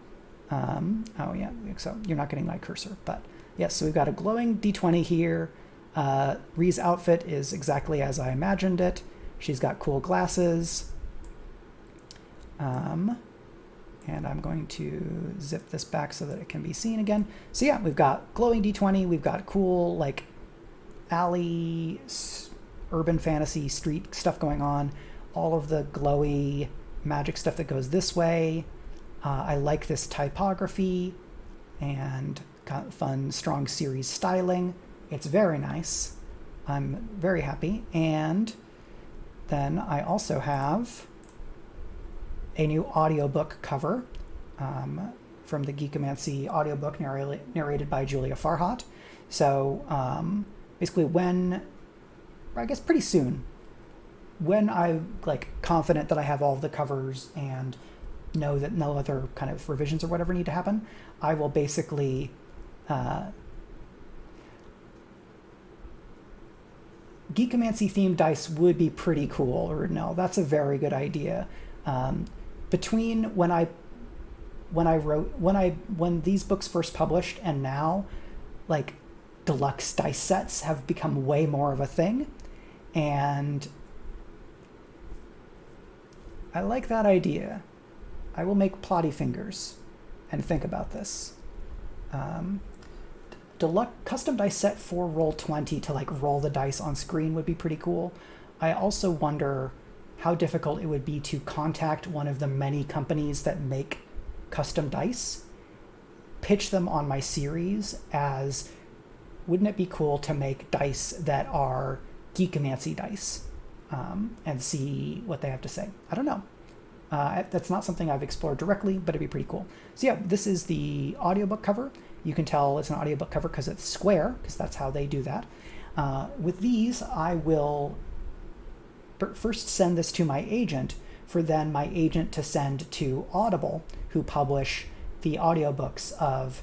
Oh yeah, so you're not getting my cursor, but yes, so we've got a glowing D20 here. Ree's outfit is exactly as I imagined it. She's got cool glasses. And I'm going to zip this back so that it can be seen again. So yeah, we've got glowing D20. We've got cool like alley, urban fantasy, street stuff going on. All of the glowy magic stuff that goes this way. I like this typography and got fun, strong series styling. It's very nice. I'm very happy. And then I also have a new audiobook cover from the Geekomancy audiobook narrated by Julia Farhat. So basically pretty soon, when I'm like confident that I have all the covers and know that no other kind of revisions or whatever need to happen, I will basically Geekomancy themed dice would be pretty cool, or no, that's a very good idea. Between when these books first published and now, like deluxe dice sets have become way more of a thing, and I like that idea. I will make plotty fingers and think about this. Deluxe custom dice set for Roll20 to like roll the dice on screen would be pretty cool. I also wonder how difficult it would be to contact one of the many companies that make custom dice, pitch them on my series as, wouldn't it be cool to make dice that are Geekomancy dice, and see what they have to say. I don't know. That's not something I've explored directly, but it'd be pretty cool. So yeah, this is the audiobook cover. You can tell it's an audiobook cover because it's square, because that's how they do that. With these, I will first send this to my agent, for then my agent to send to Audible, who publish the audiobooks of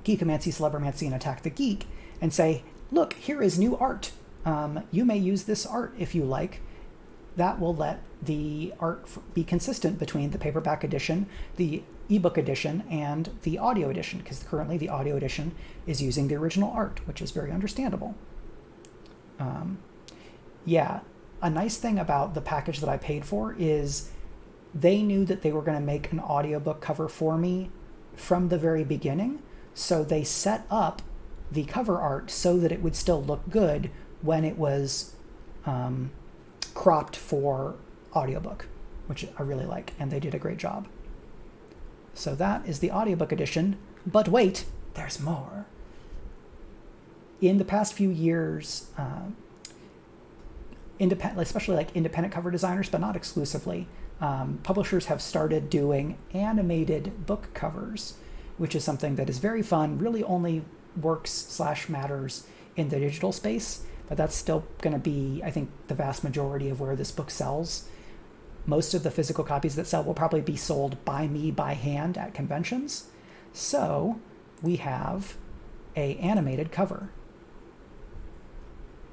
Geekomancy, Celebromancy, and Attack the Geek, and say, look, here is new art. You may use this art if you like. That will let the art be consistent between the paperback edition, the ebook edition, and the audio edition, because currently the audio edition is using the original art, which is very understandable. Yeah. A nice thing about the package that I paid for is they knew that they were going to make an audiobook cover for me from the very beginning. So they set up the cover art so that it would still look good when it was cropped for audiobook, which I really like, and they did a great job. So that is the audiobook edition, but wait, there's more. In the past few years, especially like independent cover designers, but not exclusively, publishers have started doing animated book covers, which is something that is very fun, really only works / matters in the digital space. but that's still going to be, I think, the vast majority of where this book sells. Most of the physical copies that sell will probably be sold by me by hand at conventions. So we have a animated cover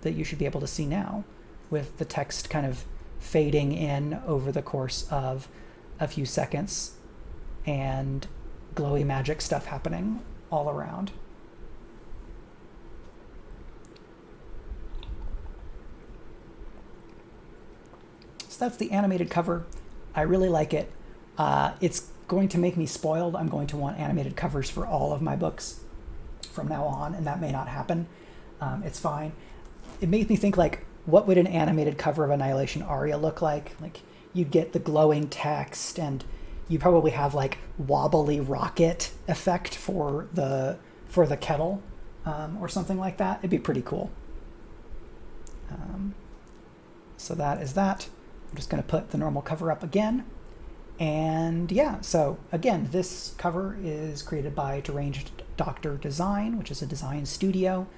that you should be able to see now, with the text kind of fading in over the course of a few seconds and glowy magic stuff happening all around. So that's the animated cover. I really like it. It's going to make me spoiled. I'm going to want animated covers for all of my books from now on, and that may not happen. It's fine. It made me think, like, what would an animated cover of Annihilation Aria look like? Like, you'd get the glowing text, and you probably have like wobbly rocket effect for the kettle, or something like that. It'd be pretty cool. So that is that. I'm just going to put the normal cover up again. And yeah, so again, this cover is created by Deranged Doctor Design, which is a design studio.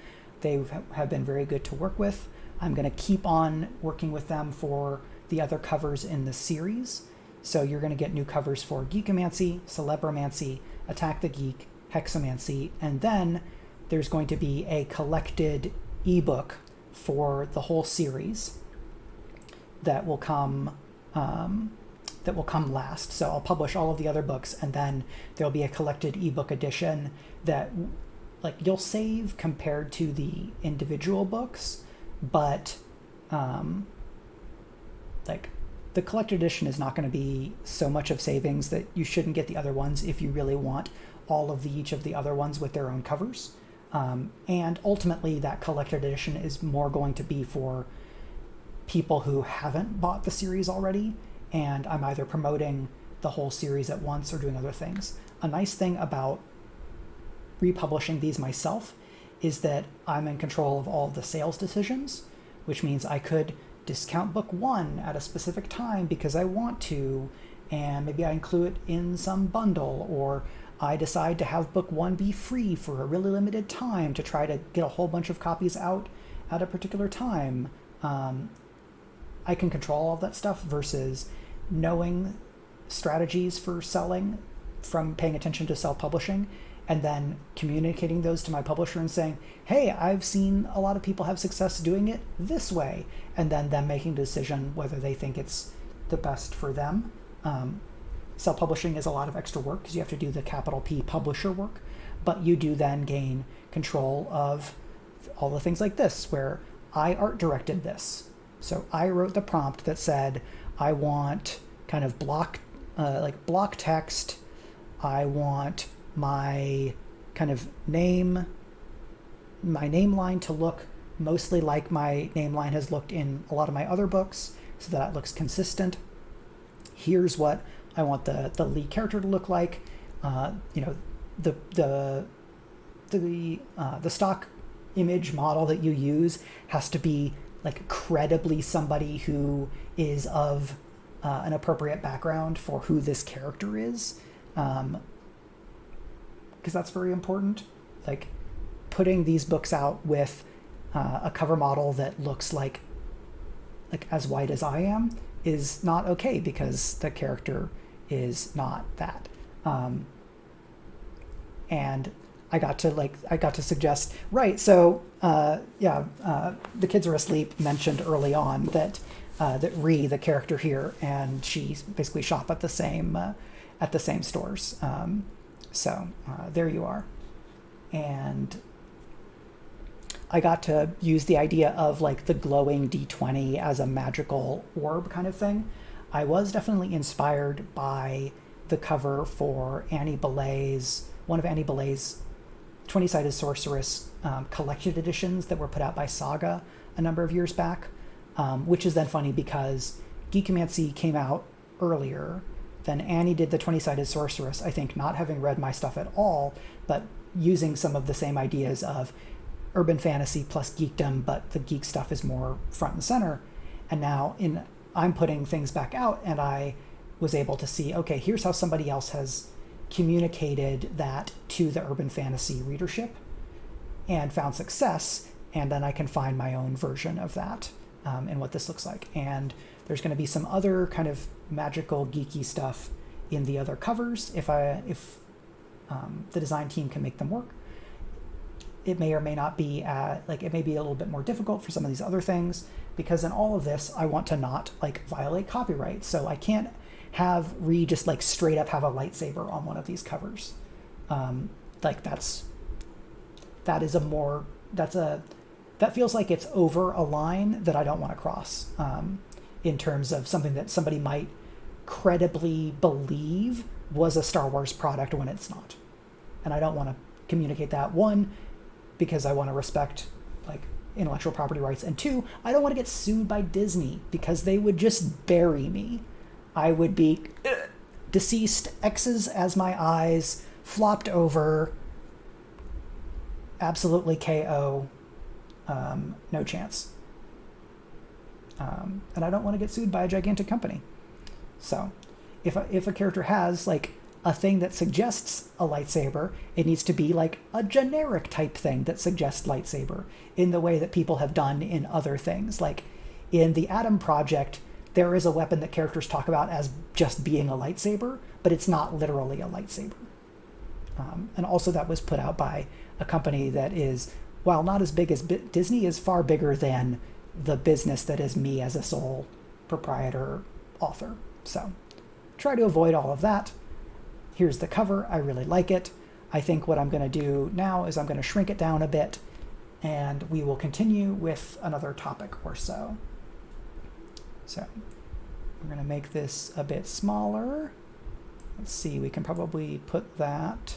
They have been very good to work with. I'm going to keep on working with them for the other covers in the series. So you're going to get new covers for Geekomancy, Celebromancy, Attack the Geek, Hexamancy, and then there's going to be a collected ebook for the whole series that will come last. So I'll publish all of the other books, and then there'll be a collected ebook edition that, like, you'll save compared to the individual books, but like, the collected edition is not going to be so much of savings that you shouldn't get the other ones if you really want all of each of the other ones with their own covers. And ultimately, that collected edition is more going to be for people who haven't bought the series already, and I'm either promoting the whole series at once or doing other things. A nice thing about republishing these myself is that I'm in control of all the sales decisions, which means I could discount book one at a specific time because I want to, and maybe I include it in some bundle, or I decide to have book one be free for a really limited time to try to get a whole bunch of copies out at a particular time. I can control all that stuff versus knowing strategies for selling from paying attention to self-publishing and then communicating those to my publisher and saying, hey, I've seen a lot of people have success doing it this way, and then them making a decision whether they think it's the best for them. Self-publishing is a lot of extra work because you have to do the capital P publisher work, but you do then gain control of all the things like this, where I art directed this. So I wrote the prompt that said, I want kind of block text. I want my kind of my name line to look mostly like my name line has looked in a lot of my other books, so that it looks consistent. Here's what I want the lead character to look like. The stock image model that you use has to be like credibly somebody who is of an appropriate background for who this character is, because that's very important. Like, putting these books out with a cover model that looks like as white as I am is not okay, because the character is not that. And I got to suggest, right, so the kids are asleep mentioned early on that Ree, the character here, and she basically shop at the same stores. So there you are. And I got to use the idea of like the glowing D20 as a magical orb kind of thing. I was definitely inspired by the cover for one of Annie Belay's 20-sided sorceress collected editions that were put out by Saga a number of years back, which is then funny because Geekomancy came out earlier. Then Annie did the 20-sided sorceress, I think not having read my stuff at all, but using some of the same ideas of urban fantasy plus geekdom, but the geek stuff is more front and center. And now I'm putting things back out, and I was able to see, okay, here's how somebody else has communicated that to the urban fantasy readership and found success. and then I can find my own version of that and what this looks like. And there's going to be some other kind of magical geeky stuff in the other covers if the design team can make them work. It may or may not be it may be a little bit more difficult for some of these other things, because in all of this I want to not like violate copyright. So I can't have Reed just like straight up have a lightsaber on one of these covers. That feels like it's over a line that I don't want to cross in terms of something that somebody might credibly believe was a Star Wars product when it's not. And I don't want to communicate that, one, because I want to respect like intellectual property rights, and two, I don't want to get sued by Disney because they would just bury me. I would be deceased, X's as my eyes, flopped over, absolutely KO, no chance. And I don't want to get sued by a gigantic company. So if a character has like a thing that suggests a lightsaber, it needs to be like a generic type thing that suggests lightsaber in the way that people have done in other things. Like in the Atom Project, there is a weapon that characters talk about as just being a lightsaber, but it's not literally a lightsaber. And also that was put out by a company that is, while not as big as Disney, is far bigger than the business that is me as a sole proprietor author. So try to avoid all of that. Here's the cover. I really like it. I think what I'm going to do now is I'm going to shrink it down a bit, and we will continue with another topic or so. So we're going to make this a bit smaller. Let's see, we can probably put that.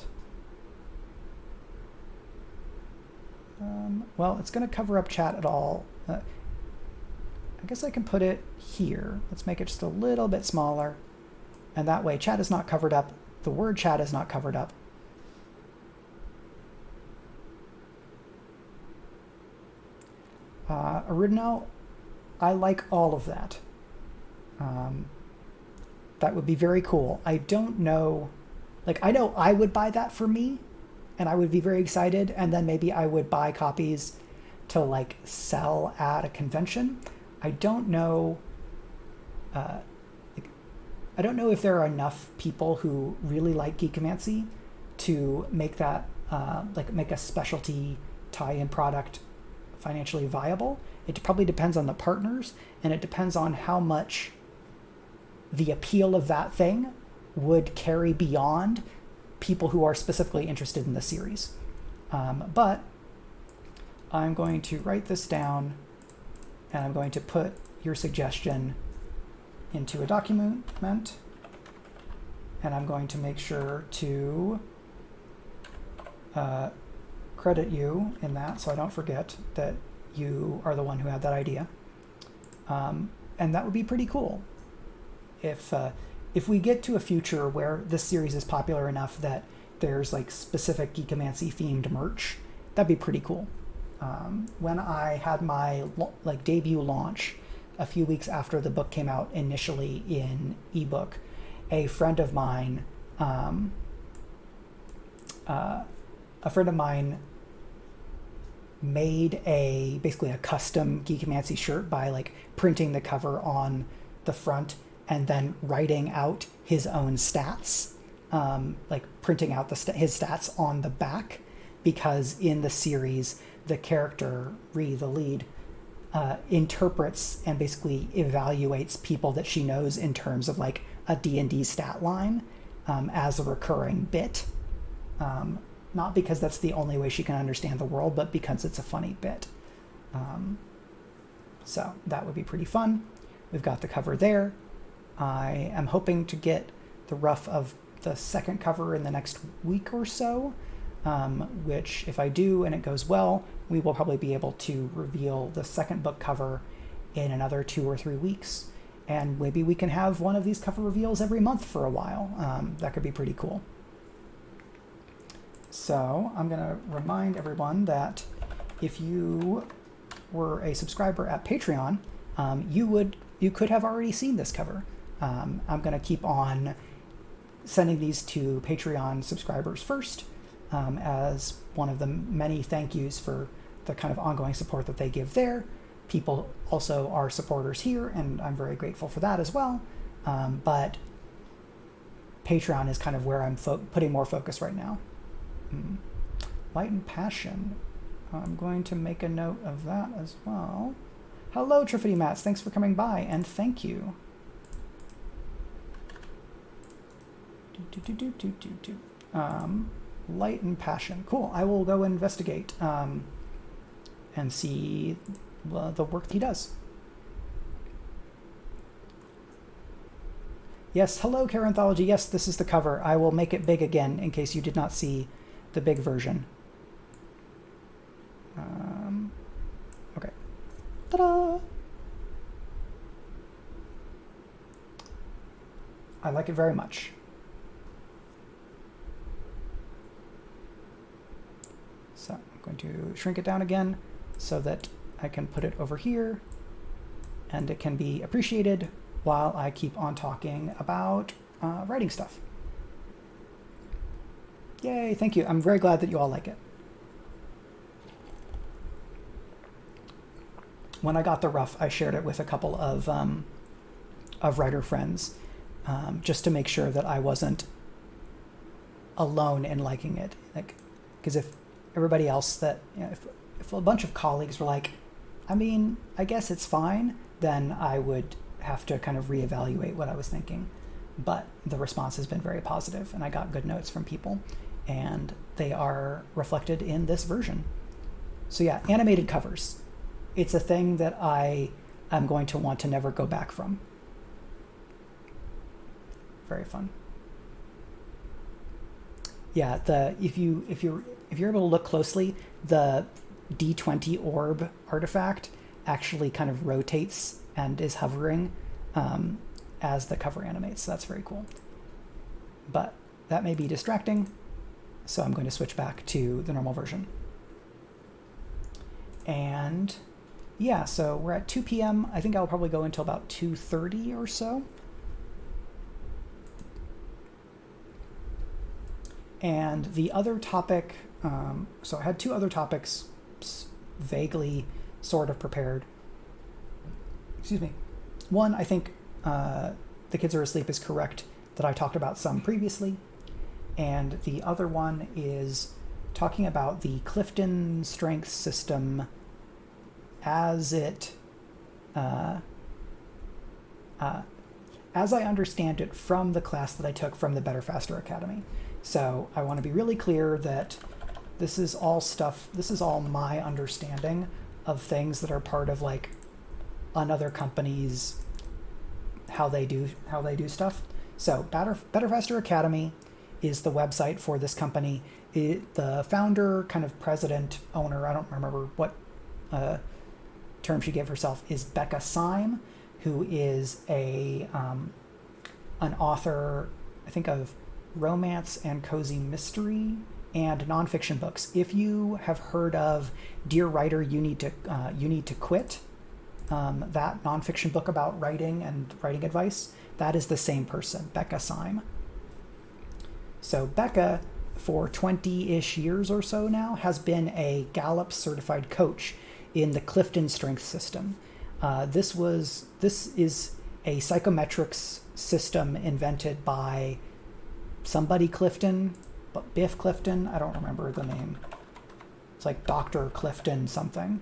Well, it's going to cover up chat at all. I guess I can put it here. Let's make it just a little bit smaller. And that way chat is not covered up. The word chat is not covered up. Original, I like all of that. That would be very cool. I don't know, like I know I would buy that for me, and I would be very excited, and then maybe I would buy copies to like sell at a convention. I don't know. I don't know if there are enough people who really like Geekomancy to make that make a specialty tie-in product financially viable. It probably depends on the partners, and it depends on how much the appeal of that thing would carry beyond people who are specifically interested in the series. But I'm going to write this down, and I'm going to put your suggestion into a document, and I'm going to make sure to credit you in that so I don't forget that you are the one who had that idea. And that would be pretty cool if we get to a future where this series is popular enough that there's like specific Geekomancy themed merch. That'd be pretty cool. When I had my debut launch a few weeks after the book came out initially in ebook, a friend of mine made basically a custom Geekomancy shirt by like printing the cover on the front and then writing out his own stats, like printing out his stats on the back, because in the series the character Ree, the lead, interprets and basically evaluates people that she knows in terms of like a D&D stat line as a recurring bit. Not because that's the only way she can understand the world, but because it's a funny bit. So that would be pretty fun. We've got the cover there. I am hoping to get the rough of the second cover in the next week or so, which if I do and it goes well, we will probably be able to reveal the second book cover in another 2 or 3 weeks. And maybe we can have one of these cover reveals every month for a while. That could be pretty cool. So I'm going to remind everyone that if you were a subscriber at Patreon, you could have already seen this cover. I'm going to keep on sending these to Patreon subscribers first, as one of the many thank yous for the kind of ongoing support that they give there. People also are supporters here, and I'm very grateful for that as well. But Patreon is kind of where I'm putting more focus right now. Light and passion. I'm going to make a note of that as well. Hello, Triffity Mats. Thanks for coming by, and thank you. Light and passion. Cool. I will go investigate and see the work that he does. Yes, hello, Caranthology. Yes, this is the cover. I will make it big again in case you did not see the big version. Okay. Ta-da! I like it very much. So I'm going to shrink it down again so that I can put it over here and it can be appreciated while I keep on talking about writing stuff. Yay, thank you. I'm very glad that you all like it. When I got the rough, I shared it with a couple of writer friends just to make sure that I wasn't alone in liking it. Like, because if everybody else that, you know, if a bunch of colleagues were like, I mean, I guess it's fine, then I would have to kind of reevaluate what I was thinking. But the response has been very positive, and I got good notes from people, and they are reflected in this version. So yeah, animated covers. It's a thing that I am going to want to never go back from. Very fun. Yeah, if you're able to look closely, the D20 orb artifact actually kind of rotates and is hovering as the cover animates. So that's very cool. But that may be distracting, so I'm going to switch back to the normal version. And yeah, so we're at 2 p.m. I think I'll probably go until about 2:30 or so. And the other topic, so I had two other topics vaguely sort of prepared. Excuse me. One, I think The Kids Are Asleep is correct that I talked about some previously. And the other one is talking about the Clifton strength system as it, as I understand it from the class that I took from the Better Faster Academy. So I want to be really clear that this is all stuff, this is all my understanding of things that are part of like another company's how they do stuff. So Better Faster Academy is the website for this company. The founder, kind of president, owner, I don't remember what term she gave herself, is Becca Syme, who is an author, I think, of romance and cozy mystery and nonfiction books. If you have heard of Dear Writer, You Need to Quit, that nonfiction book about writing and writing advice, that is the same person, Becca Syme. So Becca, for 20-ish years or so now, has been a Gallup certified coach in the Clifton strength system. This is a psychometrics system invented by somebody Clifton, but Biff Clifton, I don't remember the name. It's like Dr. Clifton something.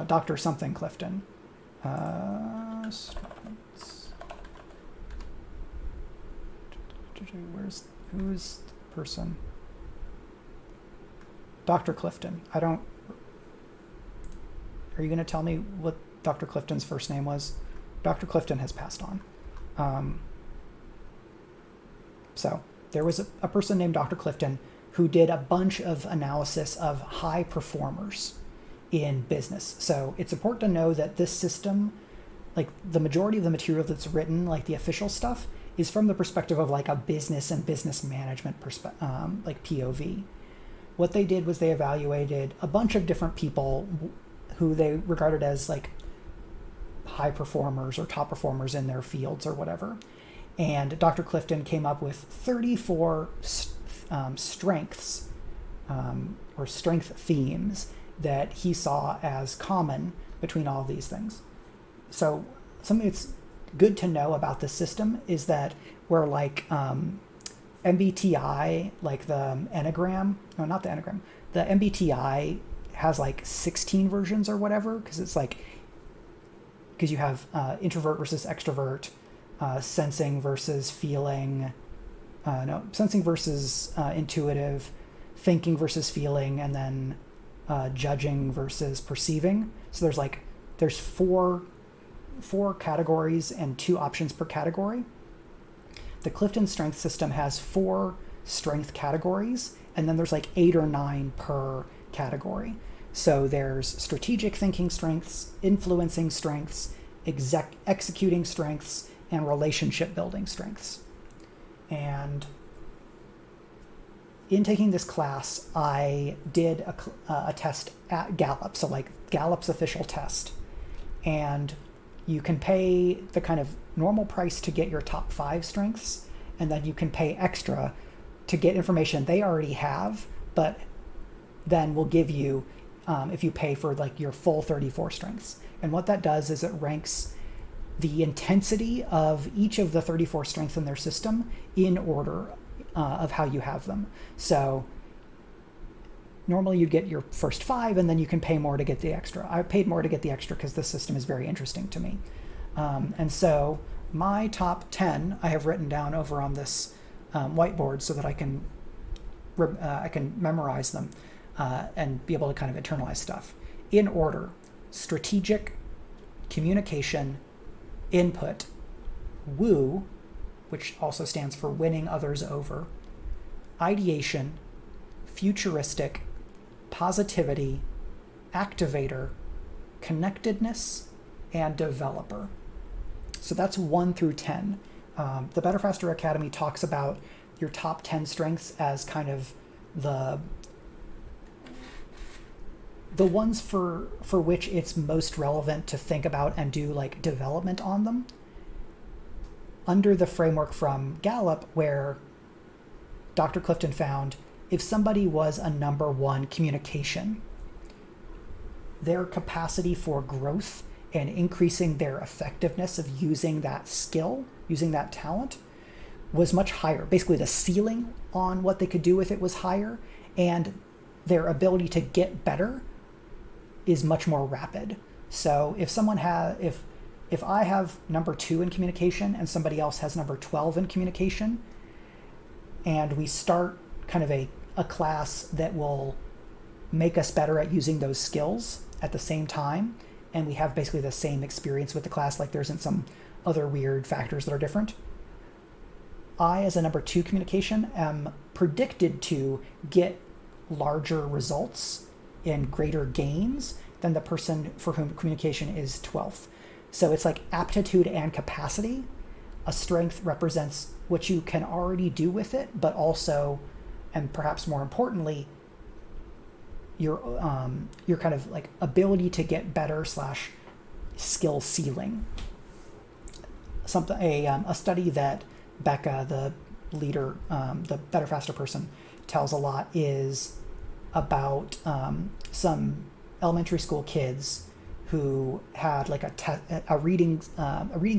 Dr. something Clifton. Who's the person? Dr. Clifton. Are you going to tell me what Dr. Clifton's first name was? Dr. Clifton has passed on. So there was a person named Dr. Clifton who did a bunch of analysis of high performers in business. So it's important to know that this system, like the majority of the material that's written, like the official stuff, is from the perspective of like a business and business management like POV. What they did was they evaluated a bunch of different people who they regarded as like high performers or top performers in their fields or whatever. And Dr. Clifton came up with 34 strengths or strength themes. that he saw as common between all of these things. So something that's good to know about the system is that where like MBTI, like the Enneagram, no, not the Enneagram, the MBTI has like 16 versions or whatever, because it's like, because you have introvert versus extrovert, sensing versus feeling, sensing versus intuitive, thinking versus feeling, and then judging versus perceiving. So there's four categories and 2 options per category. The Clifton Strength System has 4 strength categories, and then there's like 8 or 9 per category. So there's strategic thinking strengths, influencing strengths, executing strengths, and relationship building strengths. And in taking this class, I did a test at Gallup, so like Gallup's official test. And you can pay the kind of normal price to get your top 5 strengths, and then you can pay extra to get information they already have, but then will give you if you pay for like your full 34 strengths. And what that does is it ranks the intensity of each of the 34 strengths in their system in order of how you have them. So normally you'd get your first 5 and then you can pay more to get the extra. I paid more to get the extra because this system is very interesting to me. And so my top 10 I have written down over on this whiteboard so that I can memorize them and be able to kind of internalize stuff. In order: strategic, communication, input, woo, which also stands for winning others over, ideation, futuristic, positivity, activator, connectedness, and developer. So that's 1 through 10. The Better Faster Academy talks about your top 10 strengths as kind of the ones for which it's most relevant to think about and do like development on them, under the framework from Gallup, where Dr. Clifton found if somebody was a number 1 communication, their capacity for growth and increasing their effectiveness of using that skill, using that talent, was much higher. Basically, the ceiling on what they could do with it was higher, and their ability to get better is much more rapid. So if someone if I have number 2 in communication and somebody else has number 12 in communication, and we start kind of a class that will make us better at using those skills at the same time, and we have basically the same experience with the class, like there isn't some other weird factors that are different, I, as a number 2 communication, am predicted to get larger results and greater gains than the person for whom communication is 12th. So it's like aptitude and capacity. A strength represents what you can already do with it, but also, and perhaps more importantly, your kind of like ability to get better / skill ceiling. A study that Becca, the leader, the Better Faster person, tells a lot is about some elementary school kids who had like a reading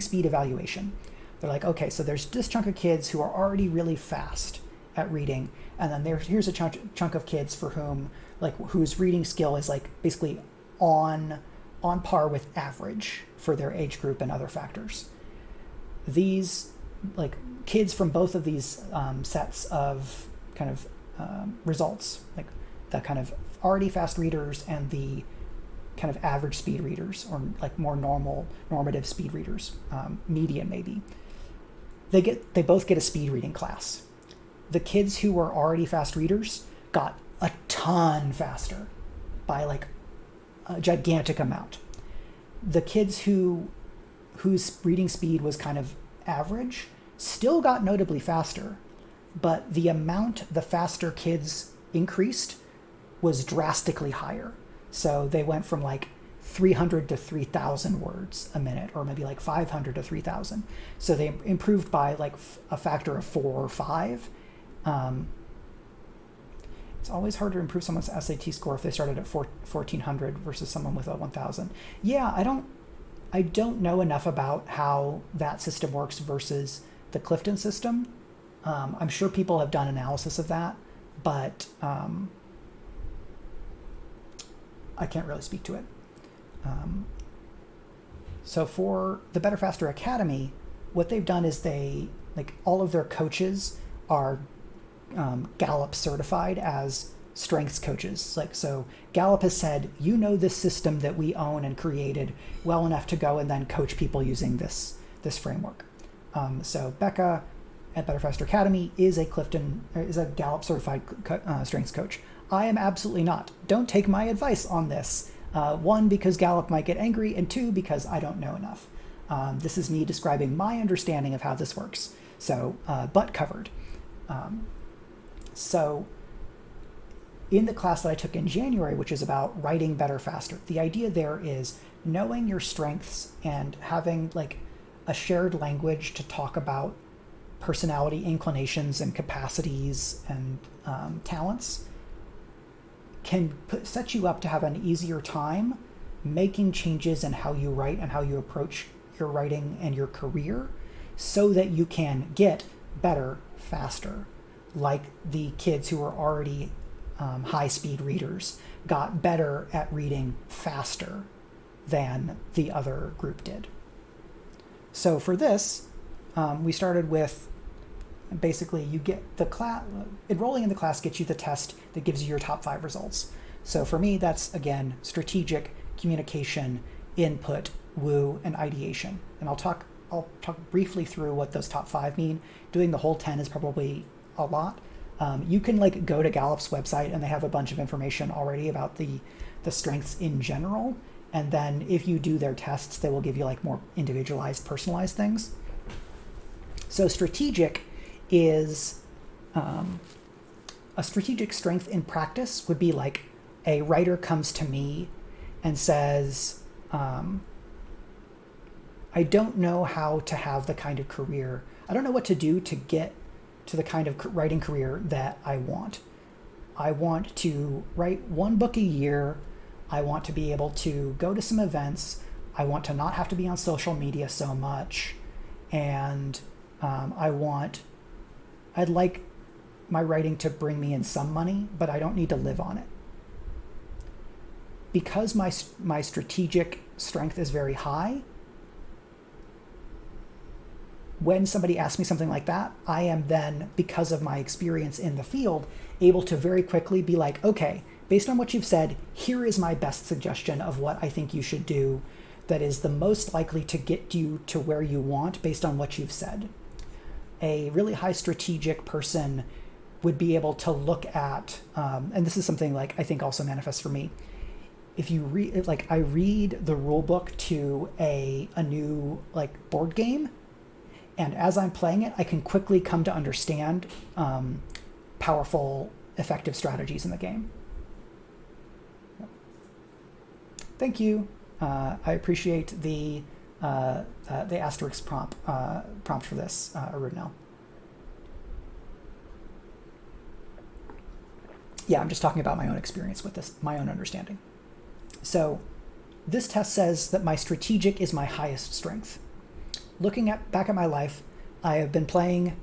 speed evaluation. They're like, okay, so there's this chunk of kids who are already really fast at reading, and then here's a chunk of kids for whom, like, whose reading skill is like basically on par with average for their age group and other factors. These like kids from both of these sets of kind of results, like the kind of already fast readers and the kind of average speed readers, or like more normative speed readers, median maybe, they both get a speed reading class. The kids who were already fast readers got a ton faster by like a gigantic amount. The kids whose reading speed was kind of average still got notably faster, but the amount the faster kids increased was drastically higher. So they went from like 300 to 3,000 words a minute, or maybe like 500 to 3,000. So they improved by like a factor of 4 or 5. It's always harder to improve someone's SAT score if they started at 1400 versus someone with a 1000. Yeah, I don't know enough about how that system works versus the Clifton system. I'm sure people have done analysis of that, but I can't really speak to it. So for the Better Faster Academy, what they've done is all of their coaches are Gallup certified as strengths coaches. So Gallup has said, this system that we own and created well enough to go and then coach people using this framework. So Becca at Better Faster Academy is a Gallup certified strengths coach. I am absolutely not. Don't take my advice on this. One, because Gallup might get angry, and two, because I don't know enough. This is me describing my understanding of how this works. So, butt covered. So in the class that I took in January, which is about writing better faster, the idea there is knowing your strengths and having a shared language to talk about personality inclinations and capacities and talents can set you up to have an easier time making changes in how you write and how you approach your writing and your career so that you can get better faster. Like the kids who were already high-speed readers got better at reading faster than the other group did. So for this, we started with basically you get the class, enrolling in the class gets you the test that gives you your top 5 results. So for me, that's again, strategic, communication, input, woo, and ideation. And I'll talk briefly through what those top 5 mean. Doing the whole 10 is probably a lot. You can go to Gallup's website and they have a bunch of information already about the strengths in general. And then if you do their tests, they will give you more individualized, personalized things. So strategic is a strategic strength in practice would be a writer comes to me and says, I don't know how to have the kind of career, I don't know what to do to get to the kind of writing career that I want. I want to write 1 book a year. I want to be able to go to some events. I want to not have to be on social media so much. And I'd like my writing to bring me in some money, but I don't need to live on it. Because my strategic strength is very high, when somebody asks me something like that, I am then, because of my experience in the field, able to very quickly be like, okay, based on what you've said, here is my best suggestion of what I think you should do that is the most likely to get you to where you want based on what you've said. A really high strategic person would be able to look at, and this is something I think also manifests for me. If you read, I read the rule book to a new board game, and as I'm playing it, I can quickly come to understand powerful, effective strategies in the game. Thank you. I appreciate the asterisk prompt for this, Arunel. Yeah, I'm just talking about my own experience with this, my own understanding. So this test says that my strategic is my highest strength. Looking back at my life, I have been playing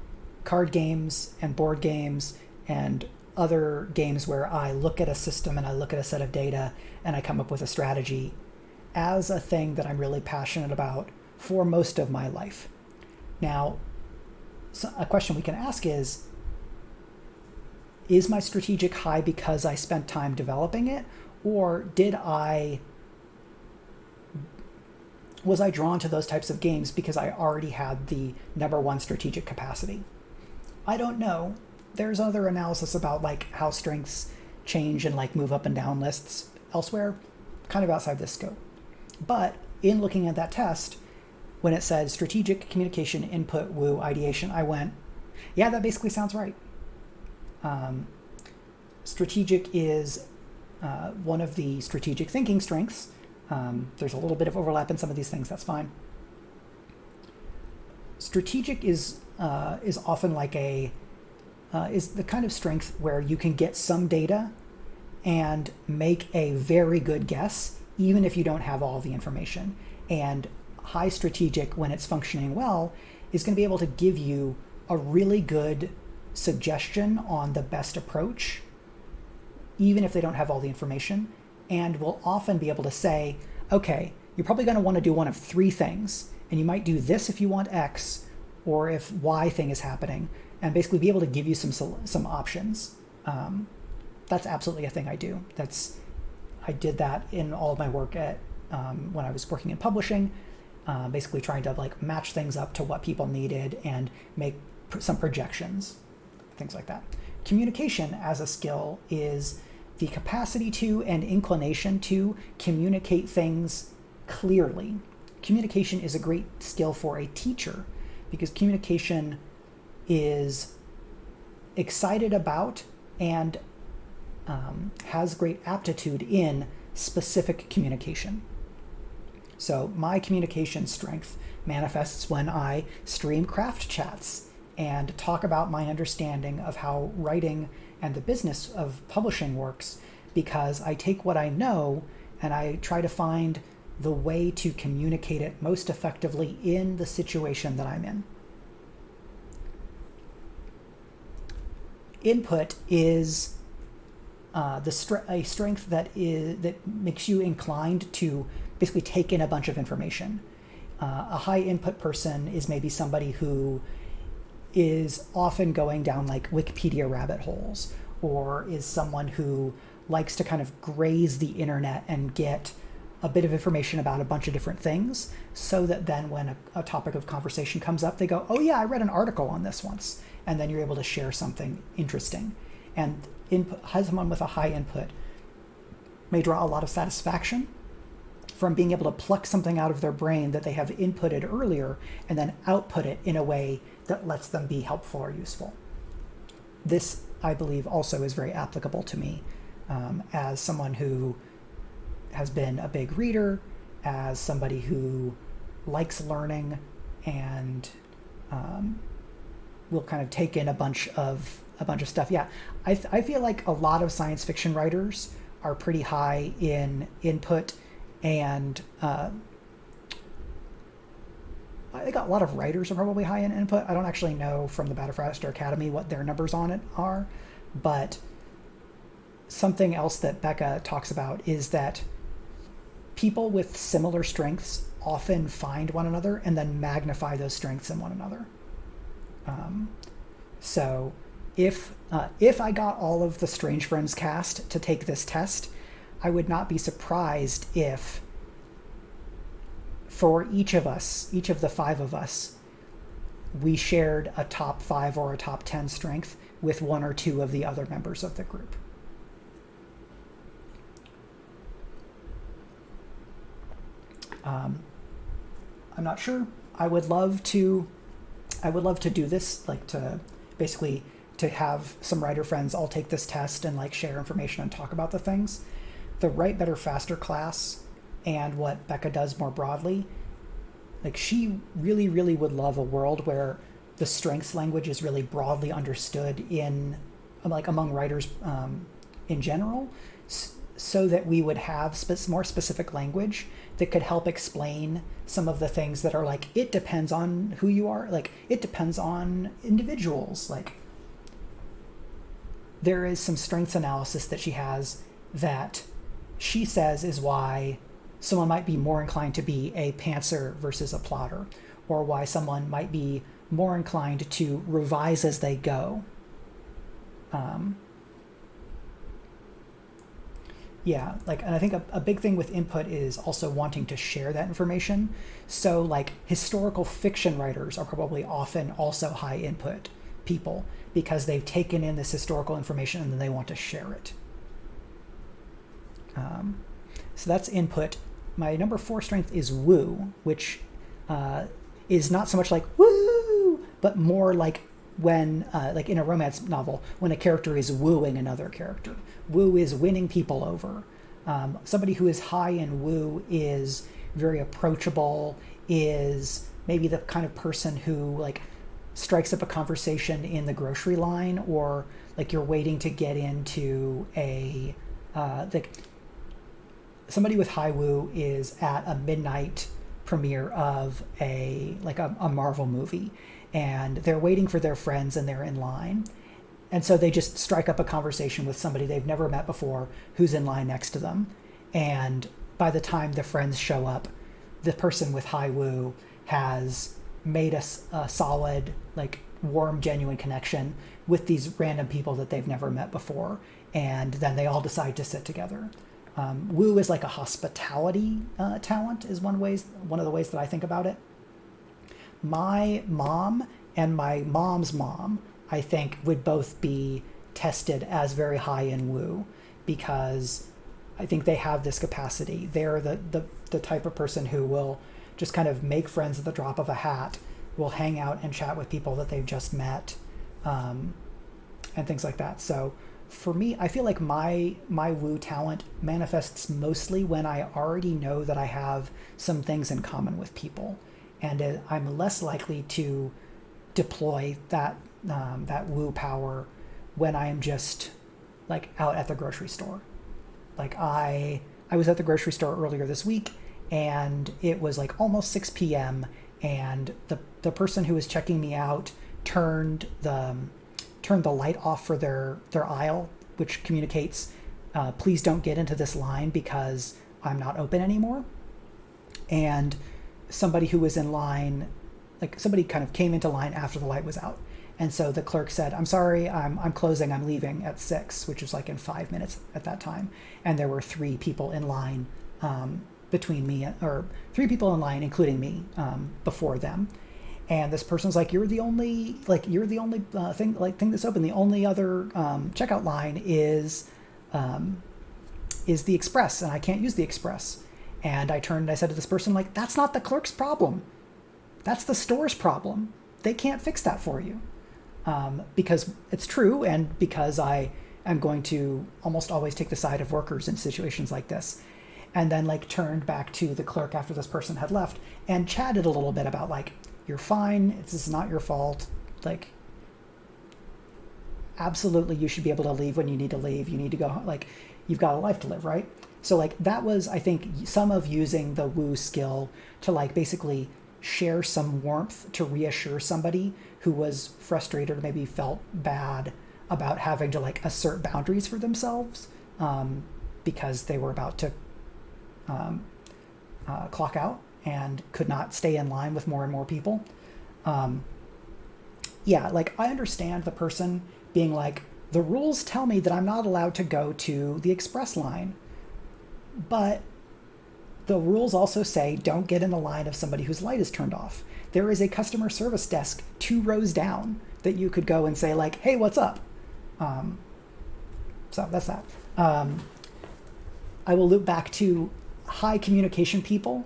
card games and board games and other games where I look at a system and I look at a set of data and I come up with a strategy as a thing that I'm really passionate about for most of my life. Now, a question we can ask is my strategic high because I spent time developing it, or was I drawn to those types of games because I already had the #1 strategic capacity? I don't know. There's other analysis about how strengths change and move up and down lists elsewhere, kind of outside this scope. But in looking at that test, when it said strategic, communication, input, woo, ideation, I went, yeah, that basically sounds right. Strategic is one of the strategic thinking strengths. There's a little bit of overlap in some of these things, that's fine. Strategic is often is the kind of strength where you can get some data and make a very good guess, even if you don't have all the information. And high strategic, when it's functioning well, is going to be able to give you a really good suggestion on the best approach, even if they don't have all the information, and will often be able to say, okay, you're probably going to want to do one of three things, and you might do this if you want X, or if Y thing is happening, and basically be able to give you some options. That's absolutely a thing I do. I did that in all of my work at when I was working in publishing, basically trying to like match things up to what people needed and make some projections, things like that. Communication as a skill is the capacity to and inclination to communicate things clearly. Communication is a great skill for a teacher because communication is excited about and has great aptitude in specific communication. So my communication strength manifests when I stream craft chats and talk about my understanding of how writing and the business of publishing works, because I take what I know and I try to find the way to communicate it most effectively in the situation that I'm in. Input is a strength that makes you inclined to basically take in a bunch of information. A high input person is maybe somebody who is often going down like Wikipedia rabbit holes, or is someone who likes to kind of graze the internet and get a bit of information about a bunch of different things, so that then when a topic of conversation comes up, they go, oh yeah, I read an article on this once, and then you're able to share something interesting. And someone with a high input may draw a lot of satisfaction from being able to pluck something out of their brain that they have inputted earlier and then output it in a way that lets them be helpful or useful. This, I believe, also is very applicable to me as someone who has been a big reader, as somebody who likes learning and will kind of take in a bunch of stuff. Yeah, I feel like a lot of science fiction writers are pretty high in input, and I think a lot of writers are probably high in input. I don't actually know from the Battlefraster Academy what their numbers on it are, but something else that Becca talks about is that people with similar strengths often find one another and then magnify those strengths in one another. So if I got all of the Strange Friends cast to take this test, I would not be surprised if for each of the five of us, we shared a top 5 or a top 10 strength with one or two of the other members of the group. I'm not sure. I would love to do this, like to basically to have some writer friends all take this test and like share information and talk about the things. The Write Better Faster class and what Becca does more broadly, like she really, really would love a world where the strengths language is really broadly understood in like among writers in general, so that we would have more specific language that could help explain some of the things that are like, it depends on who you are, like it depends on individuals. Like there is some strengths analysis that she has that she says is why someone might be more inclined to be a pantser versus a plotter, or why someone might be more inclined to revise as they go. Yeah, like, and I think a big thing with input is also wanting to share that information. So like historical fiction writers are probably often also high input people because they've taken in this historical information and then they want to share it. So that's input. My number 4 strength is woo, which is not so much like woo, but more like when, like in a romance novel, when a character is wooing another character. Woo is winning people over. Somebody who is high in woo is very approachable, is maybe the kind of person who like strikes up a conversation in the grocery line, or like you're waiting to get into a like somebody with high woo is at a midnight premiere of a Marvel movie, and they're waiting for their friends and they're in line. And so they just strike up a conversation with somebody they've never met before who's in line next to them. And by the time the friends show up, the person with high woo has made a solid, like, warm, genuine connection with these random people that they've never met before. And then they all decide to sit together. Woo is like a hospitality talent, is one of the ways that I think about it. My mom and my mom's mom, I think, would both be tested as very high in woo, because I think they have this capacity. They're the type of person who will just kind of make friends at the drop of a hat, will hang out and chat with people that they've just met, and things like that. So for me, I feel like my woo talent manifests mostly when I already know that I have some things in common with people, and I'm less likely to deploy that woo power when I am just like out at the grocery store. Like I was at the grocery store earlier this week, and it was like almost 6 p.m. and the person who was checking me out turned the light off for their aisle, which communicates, please don't get into this line because I'm not open anymore. And somebody who was in line, like somebody kind of came into line after the light was out. And so the clerk said, I'm sorry, I'm closing, I'm leaving at 6, which was like in 5 minutes at that time. And there were 3 people in line between me, or 3 people in line, including me, before them. And this person's like, you're the only thing that's open. The only other checkout line is the Express, and I can't use the Express. And I turned and I said to this person, like, that's not the clerk's problem. That's the store's problem. They can't fix that for you. Because it's true, and because I am going to almost always take the side of workers in situations like this. And then like turned back to the clerk after this person had left and chatted a little bit about like, you're fine, this is not your fault. Like, absolutely you should be able to leave when you need to leave. You need to go, like, you've got a life to live, right? So like that was, I think, some of using the woo skill to like basically share some warmth to reassure somebody who was frustrated or maybe felt bad about having to like assert boundaries for themselves because they were about to clock out and could not stay in line with more and more people. Yeah, like I understand the person being like, the rules tell me that I'm not allowed to go to the express line, but the rules also say don't get in the line of somebody whose light is turned off. There is a customer service desk 2 rows down that you could go and say like, hey, what's up? So that's that. I will loop back to high communication people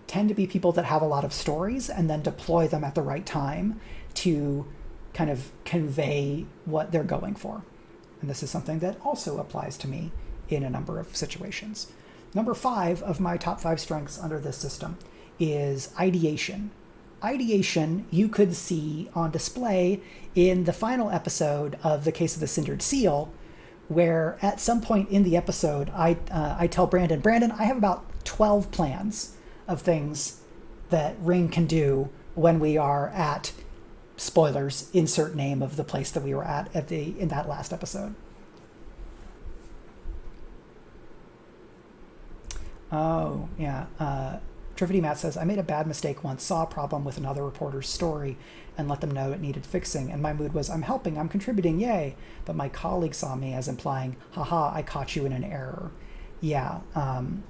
tend to be people that have a lot of stories and then deploy them at the right time to kind of convey what they're going for. And this is something that also applies to me in a number of situations. Number 5 of my top 5 strengths under this system is ideation. Ideation you could see on display in the final episode of The Case of the Cindered Seal, where at some point in the episode, I tell Brandon, I have about 12 plans of things that Ring can do when we are at, spoilers, insert name of the place that we were at in that last episode. Oh, yeah. Trifity Matt says, I made a bad mistake once, saw a problem with another reporter's story and let them know it needed fixing. And my mood was, I'm helping, I'm contributing, yay. But my colleague saw me as implying, haha, I caught you in an error. Yeah. I'm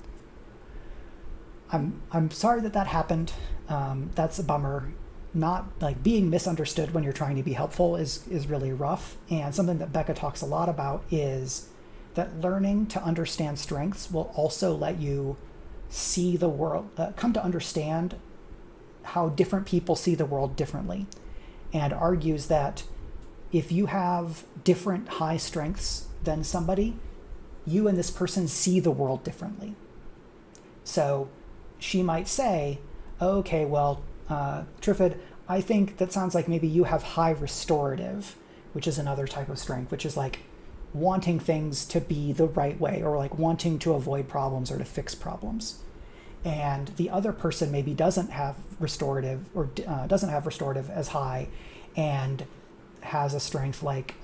sorry that happened. That's a bummer. Not like being misunderstood when you're trying to be helpful is really rough. And something that Becca talks a lot about is that learning to understand strengths will also let you see the world, come to understand how different people see the world differently, and argues that if you have different high strengths than somebody, you and this person see the world differently. So she might say, okay, well, Trifid, I think that sounds like maybe you have high restorative, which is another type of strength, which is like wanting things to be the right way, or like wanting to avoid problems or to fix problems. And the other person maybe doesn't have restorative, or doesn't have restorative as high, and has a strength like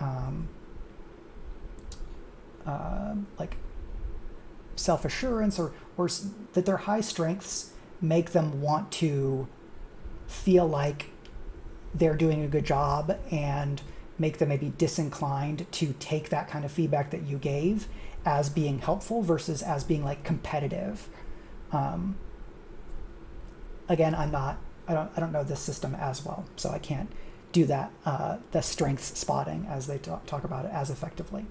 self-assurance, or that their high strengths make them want to feel like they're doing a good job, and make them maybe disinclined to take that kind of feedback that you gave as being helpful versus as being like competitive. Again, I don't know this system as well, so I can't do that, the strengths spotting as they talk about it as effectively.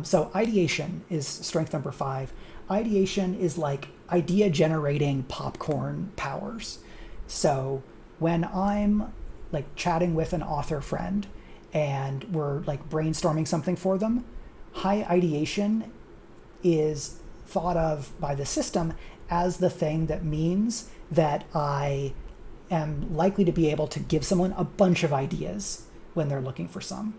So ideation is strength number 5. Ideation is like idea generating popcorn powers. So when I'm like chatting with an author friend and we're like brainstorming something for them, high ideation is thought of by the system as the thing that means that I am likely to be able to give someone a bunch of ideas when they're looking for some.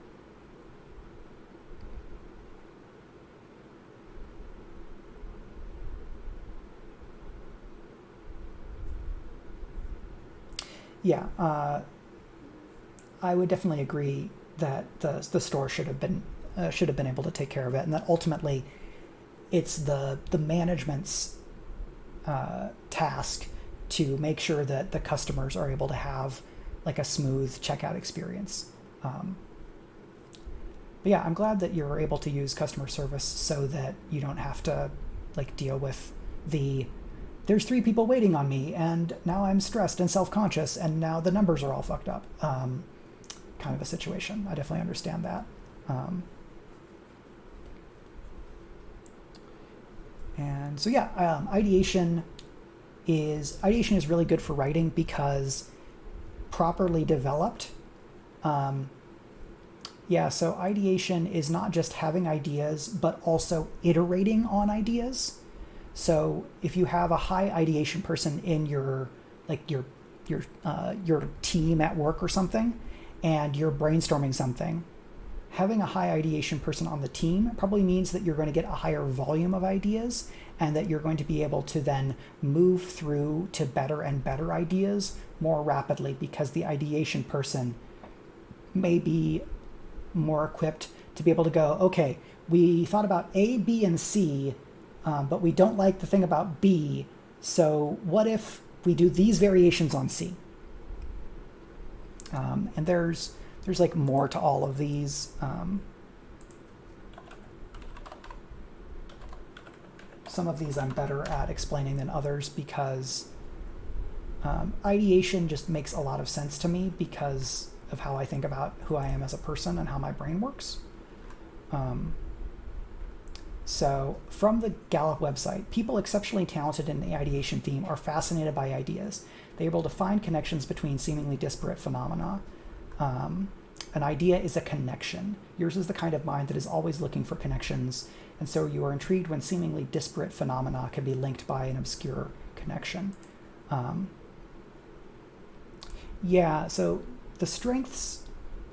Yeah, I would definitely agree that the store should have been able to take care of it, and that ultimately it's the management's task to make sure that the customers are able to have like a smooth checkout experience. But yeah, I'm glad that you're able to use customer service so that you don't have to like deal with there's 3 people waiting on me and now I'm stressed and self-conscious and now the numbers are all fucked up kind of a situation. I definitely understand that. And so yeah, ideation is really good for writing because properly developed. So ideation is not just having ideas, but also iterating on ideas. So if you have a high ideation person in your team at work or something, and you're brainstorming something, having a high ideation person on the team probably means that you're going to get a higher volume of ideas, and that you're going to be able to then move through to better and better ideas more rapidly, because the ideation person may be more equipped to be able to go, okay, we thought about A, B, and C, but we don't like the thing about B, so what if we do these variations on C? And there's like more to all of these. Some of these I'm better at explaining than others because ideation just makes a lot of sense to me because of how I think about who I am as a person and how my brain works. So from the Gallup website, people exceptionally talented in the ideation theme are fascinated by ideas. They're able to find connections between seemingly disparate phenomena. An idea is a connection. Yours is the kind of mind that is always looking for connections, and so you are intrigued when seemingly disparate phenomena can be linked by an obscure connection. So the strengths,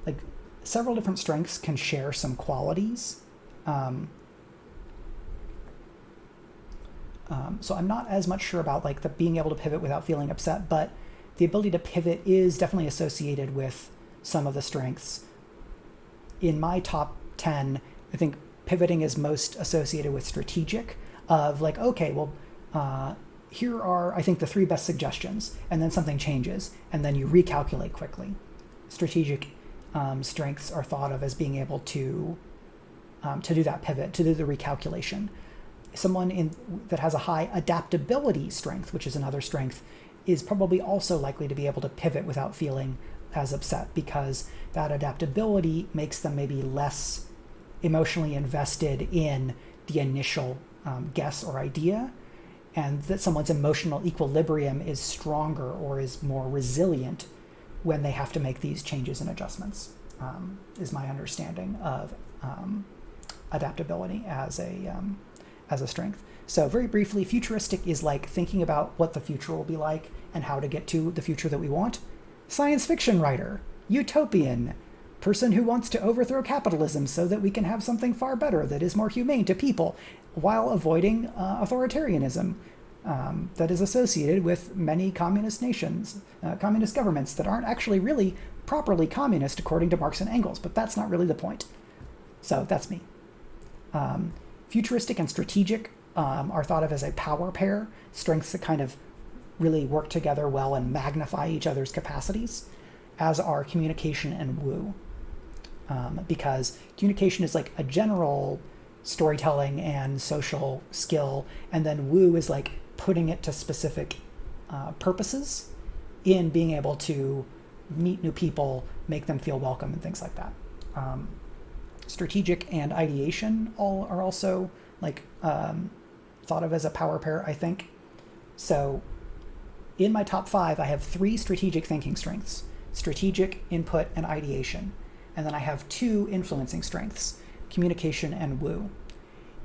like several different strengths can share some qualities. So I'm not as much sure about like the being able to pivot without feeling upset, but the ability to pivot is definitely associated with some of the strengths. In my top 10, I think pivoting is most associated with strategic, of like, okay, well, here are, I think, the 3 best suggestions, and then something changes, and then you recalculate quickly. Strategic strengths are thought of as being able to do that pivot, to do the recalculation. Someone that has a high adaptability strength, which is another strength, is probably also likely to be able to pivot without feeling as upset, because that adaptability makes them maybe less emotionally invested in the initial guess or idea, and that someone's emotional equilibrium is stronger or is more resilient when they have to make these changes and adjustments, is my understanding of adaptability as a strength. So very briefly, futuristic is like thinking about what the future will be like and how to get to the future that we want. science fiction writer, utopian, person who wants to overthrow capitalism so that we can have something far better that is more humane to people while avoiding authoritarianism that is associated with many communist nations, communist governments that aren't actually really properly communist according to Marx and Engels, but that's not really the point. So that's me. Futuristic and strategic are thought of as a power pair, strengths that kind of really work together well and magnify each other's capacities, as are communication and woo. Because communication is like a general storytelling and social skill, and then woo is like putting it to specific purposes in being able to meet new people, make them feel welcome, and things like that. Strategic and ideation are also like thought of as a power pair, I think. So in my top 5, I have 3 strategic thinking strengths: strategic, input, and ideation. And then I have 2 influencing strengths: communication and woo.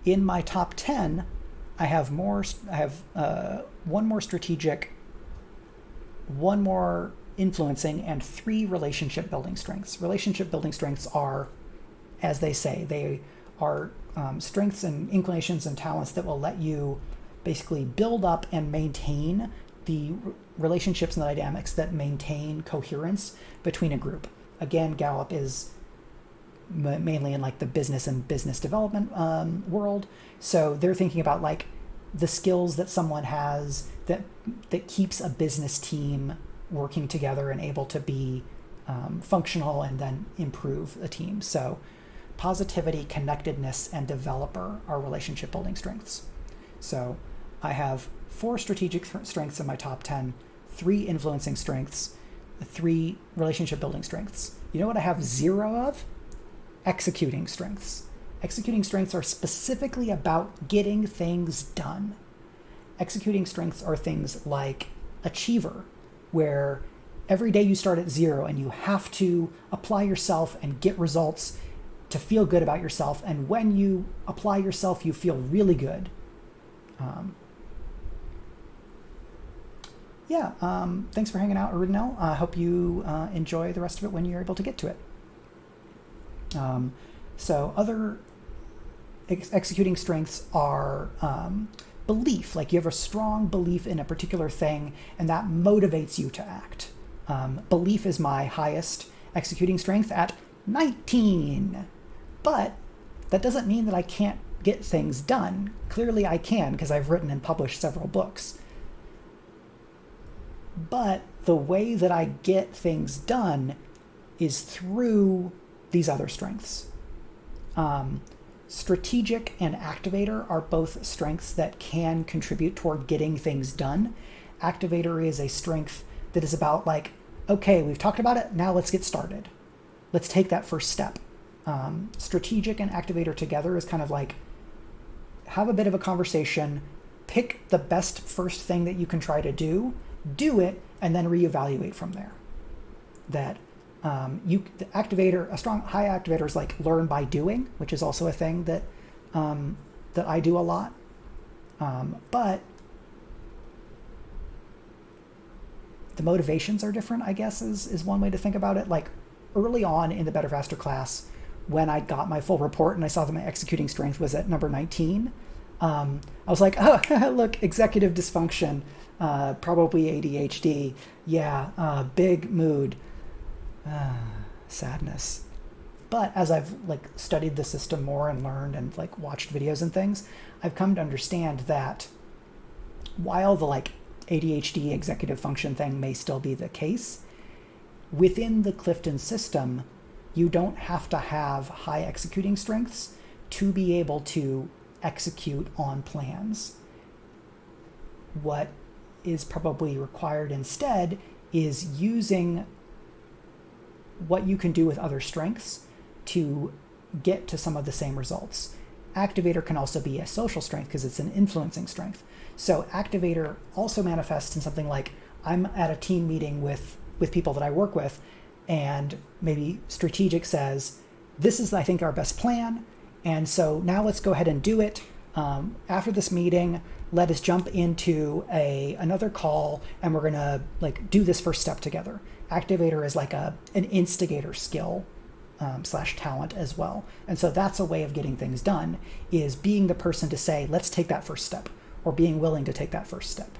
In my top 10, I have 1 more strategic, 1 more influencing, and 3 relationship building strengths. Relationship building strengths are, as they say, they are strengths and inclinations and talents that will let you basically build up and maintain the relationships and the dynamics that maintain coherence between a group. Again, Gallup is mainly in like the business and business development world. So they're thinking about like the skills that someone has that keeps a business team working together and able to be functional and then improve a team. So positivity, connectedness, and developer are relationship building strengths. So I have 4 strategic strengths in my top 10, 3 influencing strengths, 3 relationship building strengths. You know what I have 0 of? Executing strengths. Executing strengths are specifically about getting things done. Executing strengths are things like achiever, where every day you start at 0 and you have to apply yourself and get results to feel good about yourself. And when you apply yourself, you feel really good. Thanks for hanging out, Arudinel. I hope you enjoy the rest of it when you're able to get to it. So other executing strengths are belief, like you have a strong belief in a particular thing and that motivates you to act. Belief is my highest executing strength at 19, but that doesn't mean that I can't get things done. Clearly I can, because I've written and published several books. But the way that I get things done is through these other strengths. Strategic and activator are both strengths that can contribute toward getting things done. Activator is a strength that is about like, okay, we've talked about it, now let's get started. Let's take that first step. Strategic and activator together is kind of like, have a bit of a conversation, pick the best first thing that you can try to do it, and then reevaluate from there. That the activator, a strong high activator is like learn by doing, which is also a thing that that I do a lot. But the motivations are different, I guess, is one way to think about it. Like early on in the Better Faster class, when I got my full report and I saw that my executing strength was at number 19, I was like, oh, look, executive dysfunction, probably ADHD. Yeah, big mood, sadness. But as I've like studied the system more and learned and like watched videos and things, I've come to understand that while the like ADHD executive function thing may still be the case, within the Clifton system, you don't have to have high executing strengths to be able to execute on plans. What is probably required instead is using what you can do with other strengths to get to some of the same results. Activator can also be a social strength because it's an influencing strength. So activator also manifests in something like, I'm at a team meeting with people that I work with, and maybe strategic says, this is, I think, our best plan, and so now let's go ahead and do it. after this meeting, let us jump into another call, and we're gonna like do this first step together. Activator is like an instigator skill / talent as well. And so that's a way of getting things done, is being the person to say, let's take that first step, or being willing to take that first step.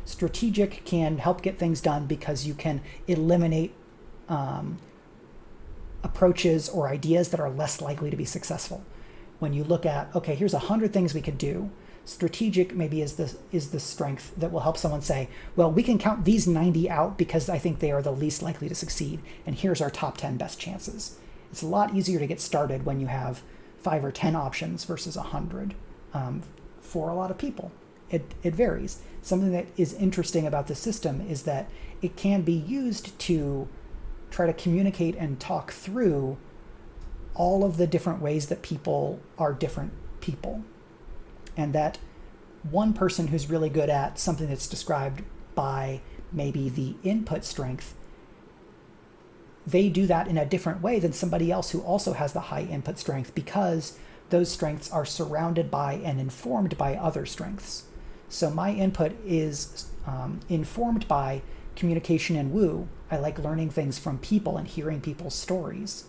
Strategic can help get things done because you can eliminate approaches or ideas that are less likely to be successful. When you look at, okay, here's 100 things we could do, strategic maybe is the strength that will help someone say, well, we can count these 90 out because I think they are the least likely to succeed, and here's our top 10 best chances. It's a lot easier to get started when you have 5 or 10 options versus 100 for a lot of people. It varies. Something that is interesting about the system is that it can be used to try to communicate and talk through all of the different ways that people are different people. And that one person who's really good at something that's described by maybe the input strength, they do that in a different way than somebody else who also has the high input strength, because those strengths are surrounded by and informed by other strengths. So my input is informed by communication and woo. I like learning things from people and hearing people's stories.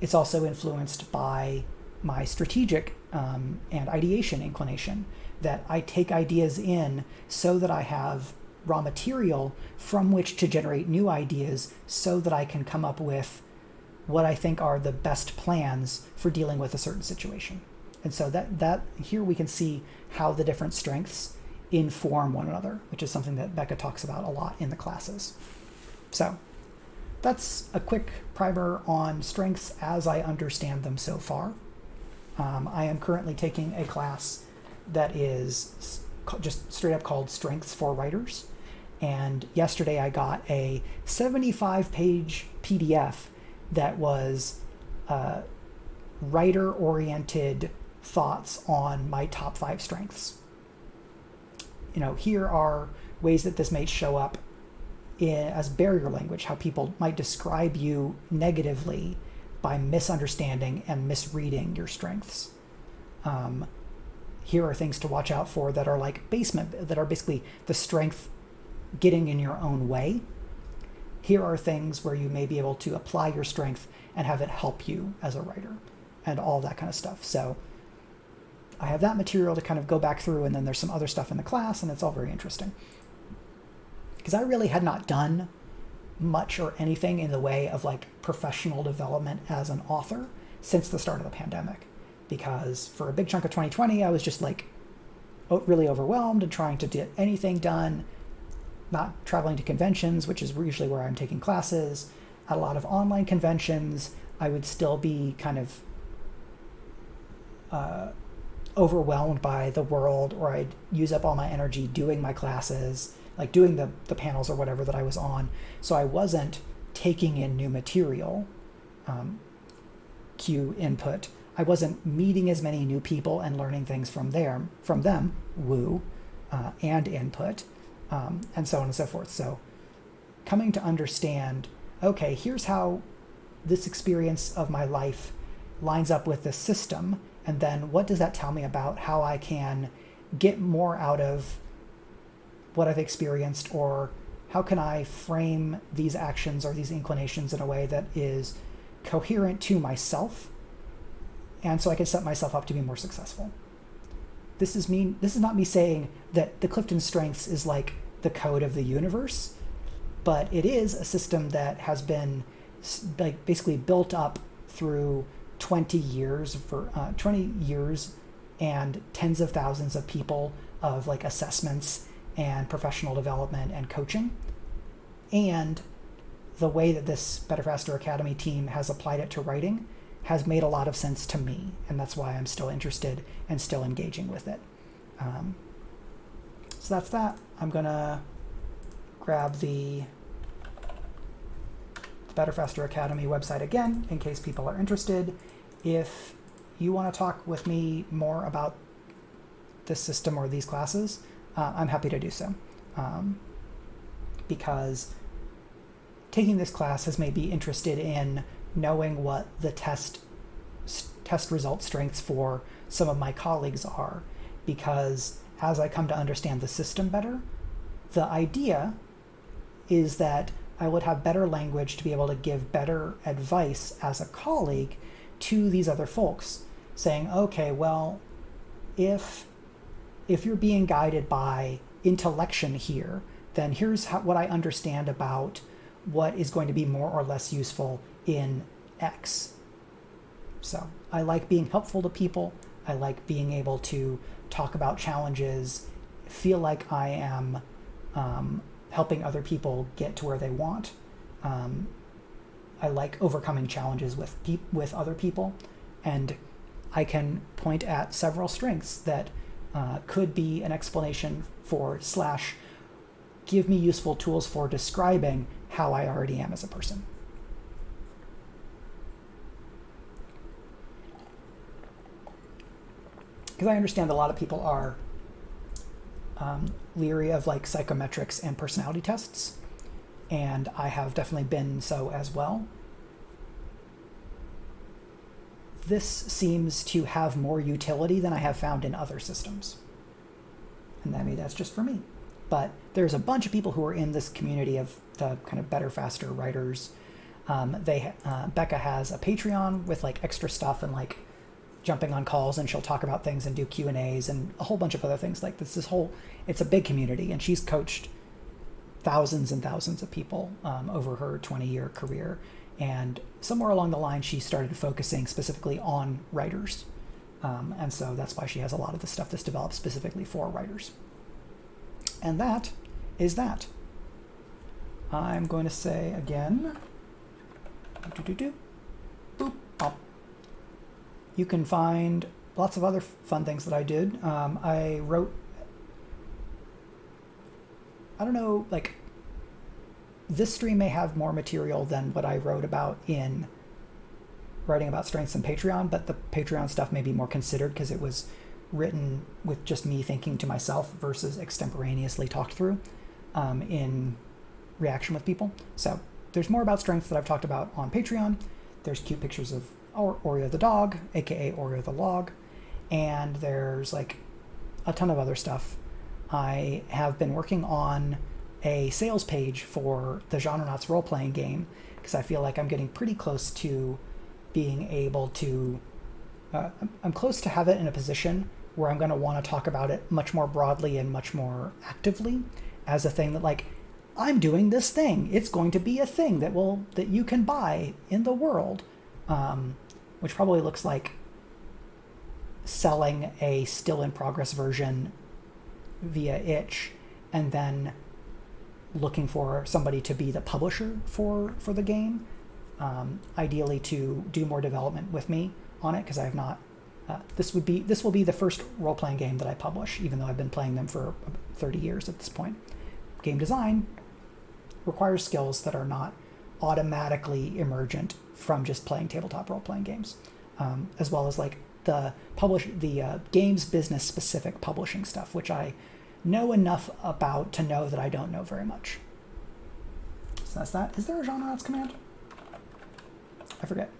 It's also influenced by my strategic and ideation inclination, that I take ideas in so that I have raw material from which to generate new ideas so that I can come up with what I think are the best plans for dealing with a certain situation. And so that here we can see how the different strengths inform one another, which is something that Becca talks about a lot in the classes. So that's a quick primer on strengths as I understand them so far. I am currently taking a class that is just straight up called Strengths for Writers. And yesterday I got a 75-page PDF that was writer-oriented thoughts on my top 5 strengths. Here are ways that this may show up as barrier language, how people might describe you negatively by misunderstanding and misreading your strengths. Here are things to watch out for that are like that are basically the strength getting in your own way. Here are things where you may be able to apply your strength and have it help you as a writer, and all that kind of stuff. So I have that material to kind of go back through, and then there's some other stuff in the class, and it's all very interesting. Because I really had not done much or anything in the way of like professional development as an author since the start of the pandemic. Because for a big chunk of 2020, I was just like really overwhelmed and trying to get anything done, not traveling to conventions, which is usually where I'm taking classes. At a lot of online conventions, I would still be kind of overwhelmed by the world, or I'd use up all my energy doing my classes, like doing the panels or whatever that I was on. So I wasn't taking in new material, cue input. I wasn't meeting as many new people and learning things from them, woo, and input, and so on and so forth. So coming to understand, okay, here's how this experience of my life lines up with this system, and then what does that tell me about how I can get more out of what I've experienced, or how can I frame these actions or these inclinations in a way that is coherent to myself, and so I can set myself up to be more successful. This is not me saying that the Clifton Strengths is like the code of the universe, but it is a system that has been like basically built up through 20 years and tens of thousands of people of like assessments and professional development and coaching. And the way that this Better Faster Academy team has applied it to writing has made a lot of sense to me, and that's why I'm still interested and still engaging with it. So that's that. I'm gonna grab the Better Faster Academy website again in case people are interested. If you want to talk with me more about this system or these classes, I'm happy to do so, because taking this class has made me interested in knowing what the test test result strengths for some of my colleagues are, because as I come to understand the system better, the idea is that I would have better language to be able to give better advice as a colleague to these other folks, saying, okay, well, if you're being guided by intellection here, then here's what I understand about what is going to be more or less useful in X. So I like being helpful to people. I like being able to talk about challenges, feel like I am helping other people get to where they want. I like overcoming challenges with other people, and I can point at several strengths that could be an explanation for / give me useful tools for describing how I already am as a person. Because I understand a lot of people are leery of like psychometrics and personality tests, and I have definitely been so as well. This seems to have more utility than I have found in other systems. And maybe that's just for me. But there's a bunch of people who are in this community of the kind of better, faster writers. Becca has a Patreon with like extra stuff and like jumping on calls, and she'll talk about things and do Q&As and a whole bunch of other things like this. It's a big community, and she's coached thousands and thousands of people over her 20-year career. And somewhere along the line, she started focusing specifically on writers. And so that's why she has a lot of the stuff that's developed specifically for writers. And that is that. I'm going to say again, boop, pop. You can find lots of other fun things that I did. I wrote, I don't know, like, this stream may have more material than what I wrote about in writing about strengths in Patreon, but the Patreon stuff may be more considered because it was written with just me thinking to myself versus extemporaneously talked through in reaction with people. So there's more about strengths that I've talked about on Patreon. There's cute pictures of Oreo the dog, aka Oreo the log, and there's like a ton of other stuff. I have been working on a sales page for the Genrenauts role-playing game because I feel like I'm getting pretty close to being able to I'm close to have it in a position where I'm going to want to talk about it much more broadly and much more actively as a thing that, like, I'm doing this thing. It's going to be a thing that you can buy in the world, which probably looks like selling a still in progress version via itch and then looking for somebody to be the publisher for the game, ideally to do more development with me on it, because I have not. This will be the first role-playing game that I publish, even though I've been playing them for 30 years at this point. Game design requires skills that are not automatically emergent from just playing tabletop role-playing games, as well as like the games business specific publishing stuff, which I know enough about to know that I don't know very much. So that's that. Is there a Genrenauts command? I forget.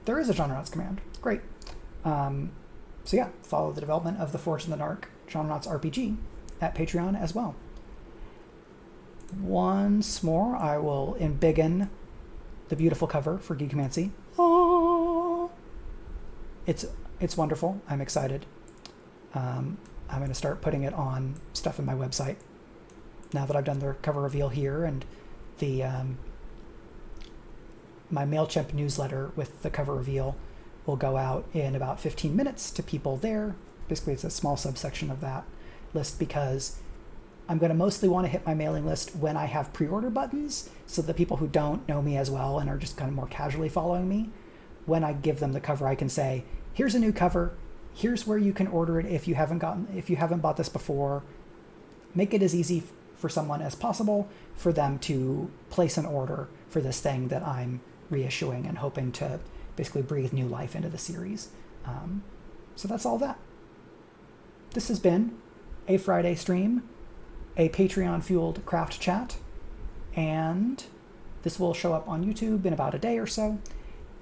There is a Genrenauts command. Great. So yeah, follow the development of the Forged in the Dark Genrenauts RPG at Patreon as well. Once more, I will embiggen the beautiful cover for Geekomancy. Oh, it's wonderful. I'm excited. I'm going to start putting it on stuff in my website now that I've done the cover reveal here, and the my MailChimp newsletter with the cover reveal will go out in about 15 minutes to people there. Basically, it's a small subsection of that list because I'm going to mostly want to hit my mailing list when I have pre-order buttons, so the people who don't know me as well and are just kind of more casually following me, when I give them the cover, I can say, here's a new cover. Here's where you can order it if you haven't bought this before. Make it as easy for someone as possible for them to place an order for this thing that I'm reissuing and hoping to basically breathe new life into the series. So that's all that. This has been a Friday stream, a Patreon-fueled craft chat, and this will show up on YouTube in about a day or so.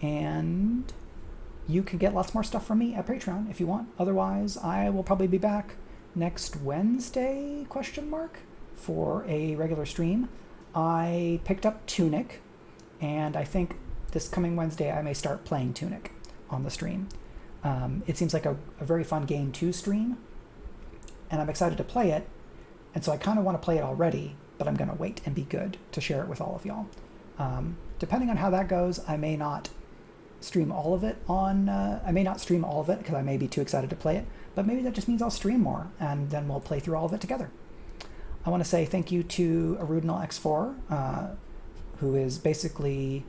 And you can get lots more stuff from me at Patreon if you want. Otherwise, I will probably be back next Wednesday, for a regular stream. I picked up Tunic, and I think this coming Wednesday I may start playing Tunic on the stream. It seems like a very fun game to stream, and I'm excited to play it, and so I kind of want to play it already, but I'm going to wait and be good to share it with all of y'all. Depending on how that goes, I may not stream all of it because I may be too excited to play it, but maybe that just means I'll stream more, and then we'll play through all of it together. I want to say thank you to Arudinal X4, who is basically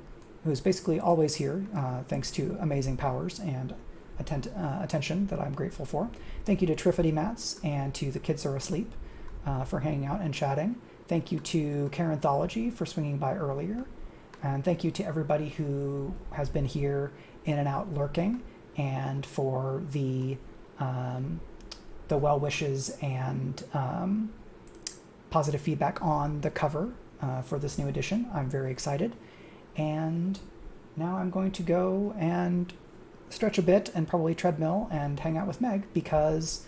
always here, thanks to amazing powers and attention that I'm grateful for. Thank you to Triffity Mats and to The Kids Are Asleep for hanging out and chatting. Thank you to Karenthology for swinging by earlier. And thank you to everybody who has been here in and out lurking, and for the well wishes and positive feedback on the cover for this new edition. I'm very excited. And now I'm going to go and stretch a bit and probably treadmill and hang out with Meg, because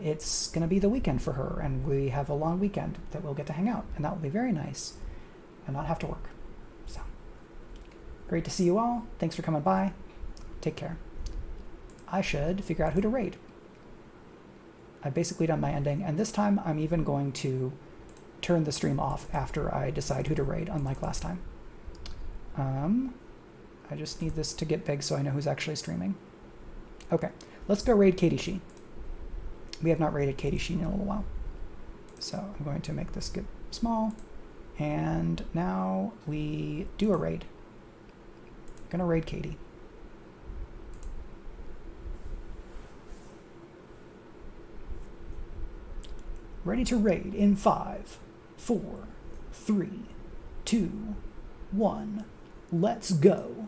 it's going to be the weekend for her, and we have a long weekend that we'll get to hang out, and that will be very nice and not have to work. So great to see you all. Thanks for coming by. Take care. I should figure out who to raid. I've basically done my ending, and this time I'm even going to turn the stream off after I decide who to raid, unlike last time. I just need this to get big so I know who's actually streaming. Okay, let's go raid Katie Sheen. We have not raided Katie Sheen in a little while. So I'm going to make this get small, and now we do a raid. I'm gonna raid Katie. Ready to raid in 5, 4, 3, 2, 1. Let's go.